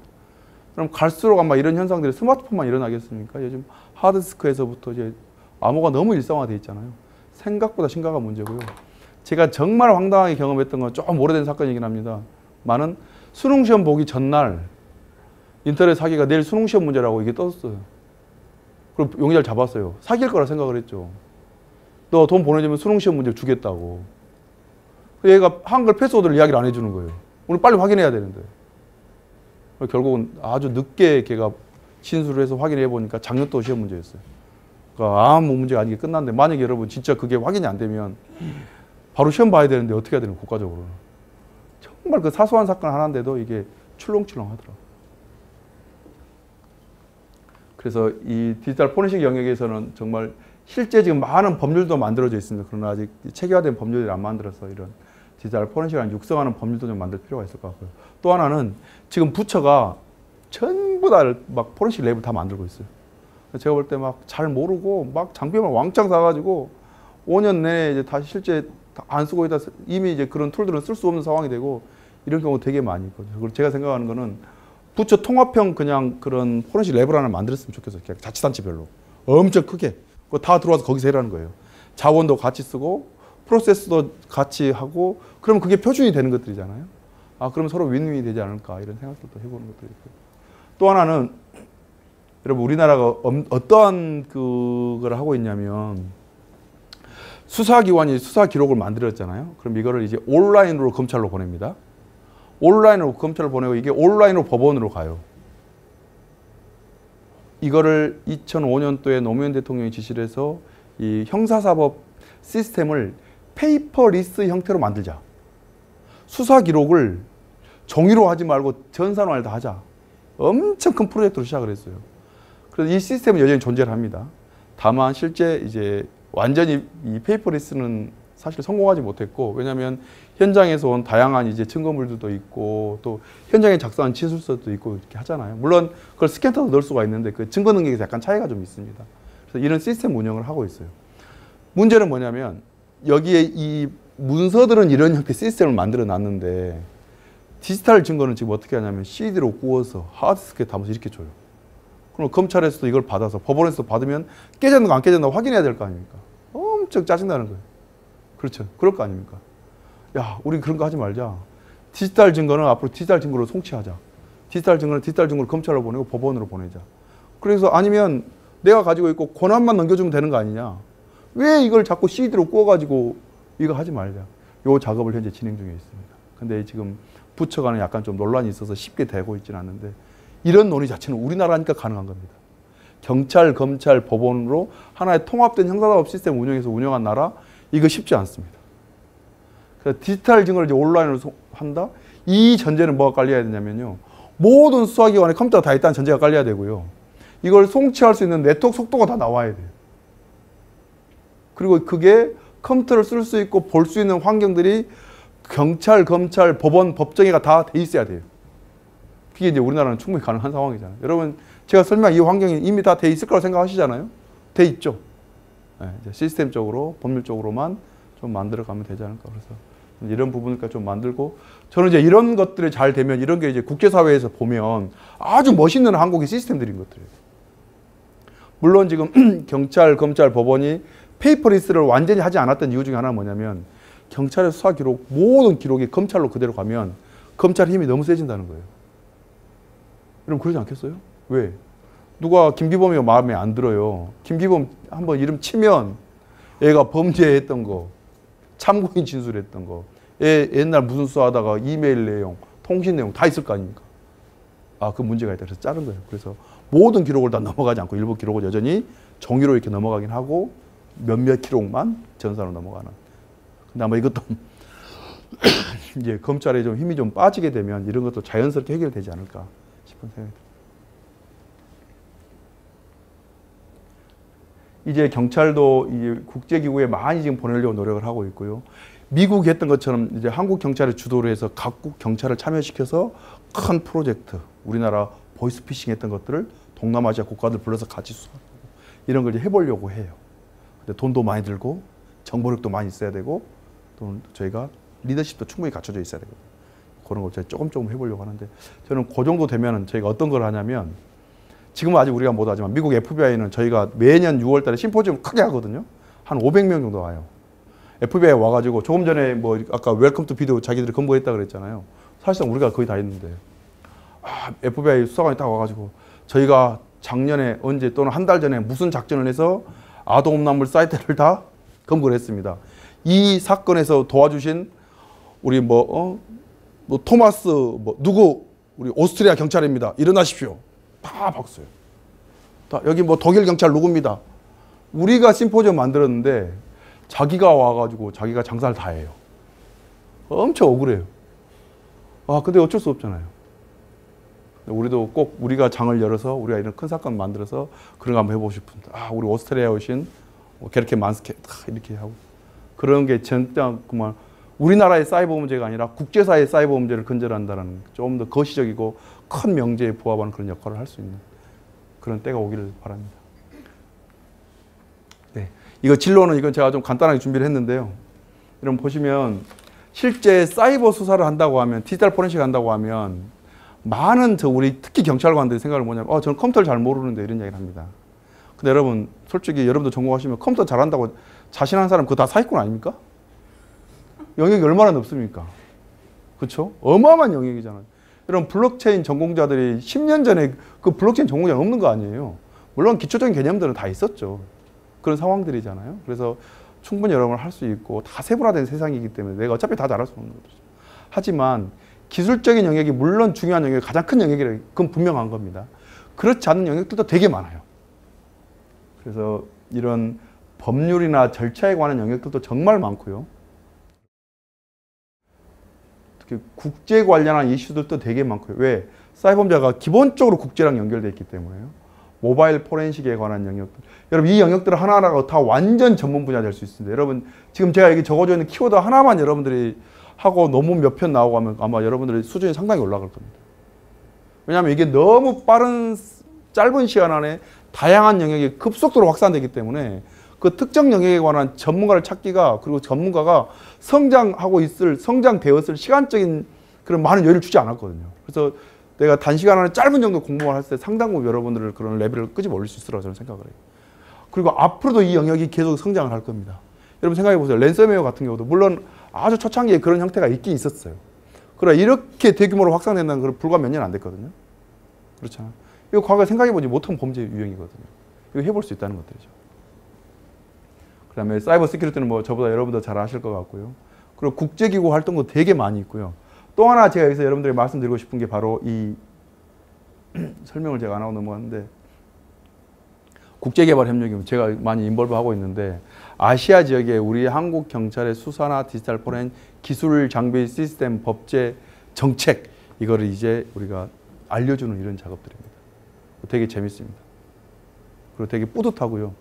그럼 갈수록 아마 이런 현상들이 스마트폰만 일어나겠습니까? 요즘 하드디스크에서부터 이제 암호가 너무 일상화되어 있잖아요. 생각보다 심각한 문제고요. 제가 정말 황당하게 경험했던 건 조금 오래된 사건이긴 합니다. 많은 수능시험 보기 전날 인터넷 사기가 내일 수능시험 문제라고 이게 떴어요. 그럼 용의자를 잡았어요. 사기일 거라 생각을 했죠. 너 돈 보내주면 수능시험 문제를 주겠다고. 얘가 한글 패스워드를 이야기를 안 해주는 거예요. 오늘 빨리 확인해야 되는데. 결국은 아주 늦게 걔가 진술을 해서 확인해 보니까 작년도 시험 문제였어요. 그러니까 아무 문제가 아니게 끝났는데 만약에 여러분 진짜 그게 확인이 안 되면 바로 시험 봐야 되는데 어떻게 해야 되는 국가적으로는. 정말 그 사소한 사건 하나인데도 이게 출렁출렁 하더라고요. 그래서 이 디지털 포렌식 영역에서는 정말 실제 지금 많은 법률도 만들어져 있습니다. 그러나 아직 체계화된 법률이 안 만들어서 이런 디지털 포렌식을 육성하는 법률도 좀 만들 필요가 있을 것 같고요. 또 하나는 지금 부처가 전부 다 막 포렌식 랩을 다 만들고 있어요. 제가 볼 때 막 잘 모르고 막 장비만 왕창 사가지고 5년 내에 이제 다시 실제 안 쓰고 있다 이미 이제 그런 툴들은 쓸 수 없는 상황이 되고 이런 경우 되게 많이 있거든요. 그리고 제가 생각하는 거는 부처 통합형 그냥 그런 포렌식 랩을 하나 만들었으면 좋겠어요. 자치단체별로 엄청 크게 그거 다 들어와서 거기서 해라는 거예요. 자원도 같이 쓰고 프로세스도 같이 하고 그러면 그게 표준이 되는 것들이잖아요. 아 그럼 서로 윈윈이 되지 않을까 이런 생각들도 해보는 것도 있고. 또 하나는 여러분 우리나라가 어떠한 그걸 하고 있냐면 수사기관이 수사 기록을 만들었잖아요. 그럼 이거를 이제 온라인으로 검찰로 보냅니다. 온라인으로 검찰로 보내고 이게 온라인으로 법원으로 가요. 이거를 2005년도에 노무현 대통령이 지시를 해서 이 형사사법 시스템을 페이퍼리스 형태로 만들자. 수사 기록을 종이로 하지 말고 전산화를 하자. 엄청 큰 프로젝트로 시작을 했어요. 그래서 이 시스템은 여전히 존재를 합니다. 다만 실제 이제 완전히 이 페이퍼리스는 사실 성공하지 못했고 왜냐하면 현장에서 온 다양한 이제 증거물들도 있고 또 현장에 작성한 진술서도 있고 이렇게 하잖아요. 물론 그걸 스캔터도 넣을 수가 있는데 그 증거 능력에서 약간 차이가 좀 있습니다. 그래서 이런 시스템 운영을 하고 있어요. 문제는 뭐냐면 여기에 이 문서들은 이런 형태의 시스템을 만들어 놨는데 디지털 증거는 지금 어떻게 하냐면 CD로 구워서 하드디스크에 담아서 이렇게 줘요. 그럼 검찰에서도 이걸 받아서 법원에서도 받으면 깨졌는가 안 깨졌는가 확인해야 될 거 아닙니까? 엄청 짜증나는 거예요. 그렇죠. 그럴 거 아닙니까? 야, 우리 그런 거 하지 말자. 디지털 증거는 앞으로 디지털 증거로 송치하자. 디지털 증거는 디지털 증거로 검찰로 보내고 법원으로 보내자. 그래서 아니면 내가 가지고 있고 권한만 넘겨주면 되는 거 아니냐. 왜 이걸 자꾸 CD로 구워가지고 이거 하지 말자. 요 작업을 현재 진행 중에 있습니다. 근데 지금 부처 간에 약간 좀 논란이 있어서 쉽게 되고 있지는 않는데 이런 논의 자체는 우리나라니까 가능한 겁니다. 경찰, 검찰, 법원으로 하나의 통합된 형사사법 시스템 운영해서 운영한 나라 이거 쉽지 않습니다. 그래서 디지털 증거를 이제 온라인으로 한다? 이 전제는 뭐가 깔려야 되냐면요. 모든 수사기관에 컴퓨터가 다 있다는 전제가 깔려야 되고요. 이걸 송치할 수 있는 네트워크 속도가 다 나와야 돼요. 그리고 그게 컴퓨터를 쓸 수 있고 볼 수 있는 환경들이 경찰, 검찰, 법원, 법정에가 다 돼 있어야 돼요. 그게 이제 우리나라는 충분히 가능한 상황이잖아요. 여러분 제가 설명한 이 환경이 이미 다 돼 있을 거라고 생각하시잖아요. 돼 있죠. 이제 시스템적으로 법률적으로만 좀 만들어가면 되지 않을까. 그래서 이런 부분까지 좀 만들고 저는 이제 이런 것들이 잘 되면 이런 게 이제 국제사회에서 보면 아주 멋있는 한국의 시스템들인 것들이에요. 물론 지금 경찰, 검찰, 법원이 페이퍼리스를 완전히 하지 않았던 이유 중에 하나는 뭐냐면 경찰의 수사 기록, 모든 기록이 검찰로 그대로 가면 검찰의 힘이 너무 세진다는 거예요. 여러분 그러지 않겠어요? 왜? 누가 김기범이 마음에 안 들어요. 김기범 한번 이름 치면 얘가 범죄했던 거, 참고인 진술했던 거, 얘 옛날 무슨 수사하다가 이메일 내용, 통신 내용 다 있을 거 아닙니까? 아, 그 문제가 있다. 그래서 자른 거예요. 그래서 모든 기록을 다 넘어가지 않고 일부 기록을 여전히 정의로 이렇게 넘어가긴 하고 몇몇 기록만 전산으로 넘어가는. 근데 아마 이것도 이제 검찰에 좀 힘이 좀 빠지게 되면 이런 것도 자연스럽게 해결되지 않을까 싶은 생각이 듭니다. 이제 경찰도 이제 국제기구에 많이 지금 보내려고 노력을 하고 있고요. 미국이 했던 것처럼 이제 한국 경찰을 주도로 해서 각국 경찰을 참여시켜서 큰 프로젝트, 우리나라 보이스피싱 했던 것들을 동남아시아 국가들 불러서 같이 수사하고 이런 걸 이제 해보려고 해요. 근데 돈도 많이 들고 정보력도 많이 있어야 되고 또 저희가 리더십도 충분히 갖춰져 있어야 되거든요. 그런 걸 제가 조금 해보려고 하는데 저는 그 정도 되면은 저희가 어떤 걸 하냐면 지금은 아직 우리가 못하지만 미국 FBI는 저희가 매년 6월 달에 심포지엄을 크게 하거든요. 한 500명 정도 와요. FBI 와가지고 조금 전에 뭐 아까 웰컴 투 비디오 자기들이 검거했다 그랬잖아요. 사실상 우리가 거의 다 했는데 FBI 수사관이 딱 와가지고 저희가 작년에 언제 또는 한 달 전에 무슨 작전을 해서 아동음란물 사이트를 다 검거를 했습니다. 이 사건에서 도와주신 우리 뭐 토마스 누구 우리 오스트리아 경찰입니다. 일어나십시오. 다 박수요. 다 여기 뭐 독일 경찰 누구입니다. 우리가 심포지엄 만들었는데 자기가 와가지고 자기가 장사를 다 해요. 엄청 억울해요. 아 근데 어쩔 수 없잖아요. 우리도 꼭 우리가 장을 열어서 우리가 이런 큰 사건 만들어서 그런 거 한번 해보고 싶은데 우리 오스트리아에 오신 게르케 만스케 이렇게 하고 그런 게 진짜 그만 우리나라의 사이버 문제가 아니라 국제사회의 사이버 문제를 근절한다는 좀 더 거시적이고 큰 명제에 부합하는 그런 역할을 할 수 있는 그런 때가 오기를 바랍니다. 네, 이거 진로는 이건 제가 좀 간단하게 준비를 했는데요. 여러분 보시면 실제 사이버 수사를 한다고 하면 디지털 포렌식 한다고 하면 많은 우리 특히 경찰관들이 생각을 뭐냐면 저는 컴퓨터를 잘 모르는데 이런 이야기를 합니다. 근데 여러분 솔직히 여러분도 전공하시면 컴퓨터 잘한다고 자신하는 사람 그거 다 사기꾼 아닙니까? 영역이 얼마나 넓습니까? 그렇죠? 어마어마한 영역이잖아요. 여러분 블록체인 전공자들이 10년 전에 그 블록체인 전공자는 없는 거 아니에요. 물론 기초적인 개념들은 다 있었죠. 그런 상황들이잖아요. 그래서 충분히 여러분을 할 수 있고 다 세분화된 세상이기 때문에 내가 어차피 다 잘할 수 없는 거죠. 하지만 기술적인 영역이 물론 중요한 영역이 가장 큰 영역이라 그건 분명한 겁니다. 그렇지 않은 영역들도 되게 많아요. 그래서 이런 법률이나 절차에 관한 영역들도 정말 많고요. 특히 국제 관련한 이슈들도 되게 많고요. 왜? 사이버범죄가 기본적으로 국제랑 연결되어 있기 때문에요. 모바일 포렌식에 관한 영역들. 여러분 이 영역들은 하나하나가 다 완전 전문 분야 될 수 있습니다. 여러분 지금 제가 여기 적어져 있는 키워드 하나만 여러분들이 하고 논문 몇 편 나오고 하면 아마 여러분들의 수준이 상당히 올라갈 겁니다. 왜냐하면 이게 너무 빠른 짧은 시간 안에 다양한 영역이 급속도로 확산되기 때문에 그 특정 영역에 관한 전문가를 찾기가 그리고 전문가가 성장되었을 시간적인 그런 많은 여유를 주지 않았거든요. 그래서 내가 단시간 안에 짧은 정도 공부만 할 때 상당 부분 여러분들을 그런 레벨을 끄집어 올릴 수 있으라고 저는 생각을 해요. 그리고 앞으로도 이 영역이 계속 성장을 할 겁니다. 여러분 생각해 보세요. 랜섬웨어 같은 경우도 물론 아주 초창기에 그런 형태가 있긴 있었어요. 그러나 이렇게 대규모로 확산된다는 건 불과 몇 년 안 됐거든요. 그렇잖아요. 이거 과거에 생각해보지 못한 범죄 유형이거든요. 이거 해볼 수 있다는 것들이죠. 그 다음에 사이버 시큐리티는 뭐 저보다 여러분도 잘 아실 것 같고요. 그리고 국제기구 활동도 되게 많이 있고요. 또 하나 제가 여기서 여러분들에게 말씀드리고 싶은 게 바로 이 설명을 제가 안 하고 넘어갔는데 국제개발협력이 제가 많이 인볼브하고 있는데 아시아 지역에 우리 한국 경찰의 수사나 디지털 포렌 기술 장비 시스템 법제 정책 이거를 이제 우리가 알려주는 이런 작업들입니다. 되게 재밌습니다. 그리고 되게 뿌듯하고요.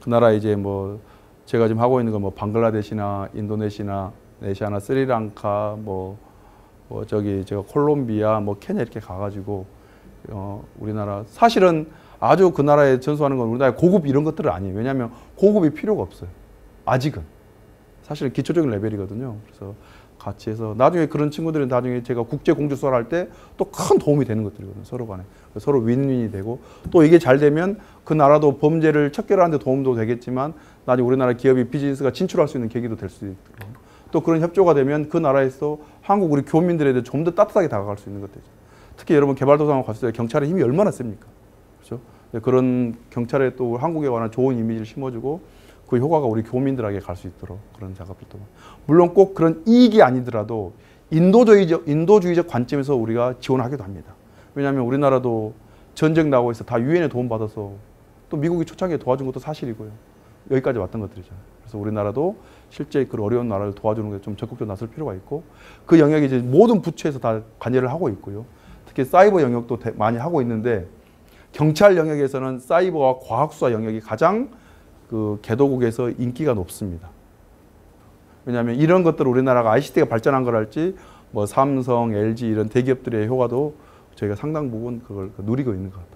그 나라 이제 뭐 제가 지금 하고 있는 건 뭐 방글라데시나 인도네시아나 스리랑카 뭐 저기 제가 콜롬비아 뭐 케냐 이렇게 가가지고 우리나라 사실은 아주 그 나라에 전수하는 건 우리나라의 고급 이런 것들은 아니에요. 왜냐하면 고급이 필요가 없어요. 아직은. 사실은 기초적인 레벨이거든요. 그래서 같이 해서 나중에 그런 친구들은 나중에 제가 국제 공주 수사할 때 또 큰 도움이 되는 것들이거든요. 서로 간에. 서로 윈윈이 되고 또 이게 잘 되면 그 나라도 범죄를 척결하는 데 도움도 되겠지만 나중에 우리나라 기업이 비즈니스가 진출할 수 있는 계기도 될 수 있고 또 그런 협조가 되면 그 나라에서 한국 우리 교민들에 대해 좀 더 따뜻하게 다가갈 수 있는 것들이죠. 특히 여러분 개발도상국 갔을 때 경찰의 힘이 얼마나 셉니까? 그렇죠? 그런 경찰에 또 한국에 관한 좋은 이미지를 심어주고 그 효과가 우리 교민들에게 갈 수 있도록 그런 작업들도 물론 꼭 그런 이익이 아니더라도 인도주의적 관점에서 우리가 지원하기도 합니다. 왜냐하면 우리나라도 전쟁 나고 있어 다 유엔에 도움 받아서 또 미국이 초창기에 도와준 것도 사실이고요. 여기까지 왔던 것들이잖아요. 그래서 우리나라도 실제 그 어려운 나라를 도와주는 게 좀 적극적으로 나설 필요가 있고 그 영역이 이제 모든 부처에서 다 관여를 하고 있고요. 특히 사이버 영역도 많이 하고 있는데 경찰 영역에서는 사이버와 과학수사 영역이 가장 그 개도국에서 인기가 높습니다. 왜냐하면 이런 것들 우리나라가 ICT가 발전한 걸 할지 뭐 삼성, LG 이런 대기업들의 효과도 저희가 상당 부분 그걸 누리고 있는 것 같아요.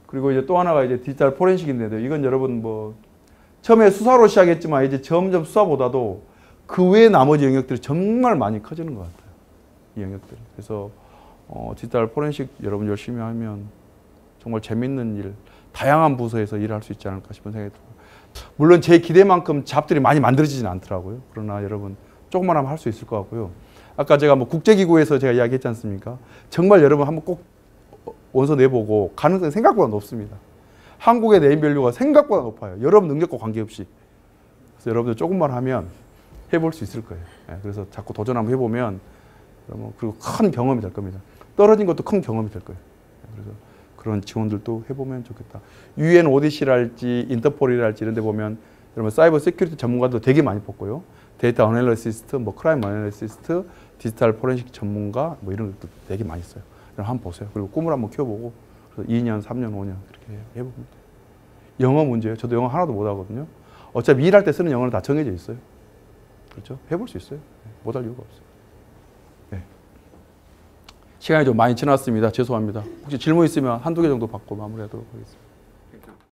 그리고 이제 또 하나가 이제 디지털 포렌식인데요. 이건 여러분 뭐 처음에 수사로 시작했지만 이제 점점 수사보다도 그 외의 나머지 영역들이 정말 많이 커지는 것 같아요. 이 영역들이. 그래서 디지털 포렌식 여러분 열심히 하면 정말 재밌는 일, 다양한 부서에서 일할 수 있지 않을까 싶은 생각이 들어요. 물론 제 기대만큼 잡들이 많이 만들어지지는 않더라고요. 그러나 여러분 조금만 하면 할 수 있을 것 같고요. 아까 제가 뭐 국제기구에서 제가 이야기했지 않습니까? 정말 여러분 한번 꼭 원서 내보고 가능성이 생각보다 높습니다. 한국의 네임밸류가 생각보다 높아요. 여러분 능력과 관계없이. 그래서 여러분들 조금만 하면 해볼 수 있을 거예요. 그래서 자꾸 도전 한번 해보면 그리고 큰 경험이 될 겁니다. 떨어진 것도 큰 경험이 될 거예요. 그래서 그런 지원들도 해보면 좋겠다. UN 오디시랄지 인터폴이랄지 이런 데 보면 여러분 사이버 세큐리티 전문가도 되게 많이 뽑고요. 데이터 어널리시스트, 뭐 크라임 어널리시스트, 디지털 포렌식 전문가 뭐 이런 것도 되게 많이 있어요. 한번 보세요. 그리고 꿈을 한번 키워보고 그래서 2년, 3년, 5년 그렇게 해봅니다. 영어 문제예요. 저도 영어 하나도 못하거든요. 어차피 일할 때 쓰는 영어는 다 정해져 있어요. 그렇죠? 해볼 수 있어요. 못할 이유가 없어요. 네. 시간이 좀 많이 지났습니다. 죄송합니다. 혹시 질문 있으면 한두 개 정도 받고 마무리하도록 하겠습니다.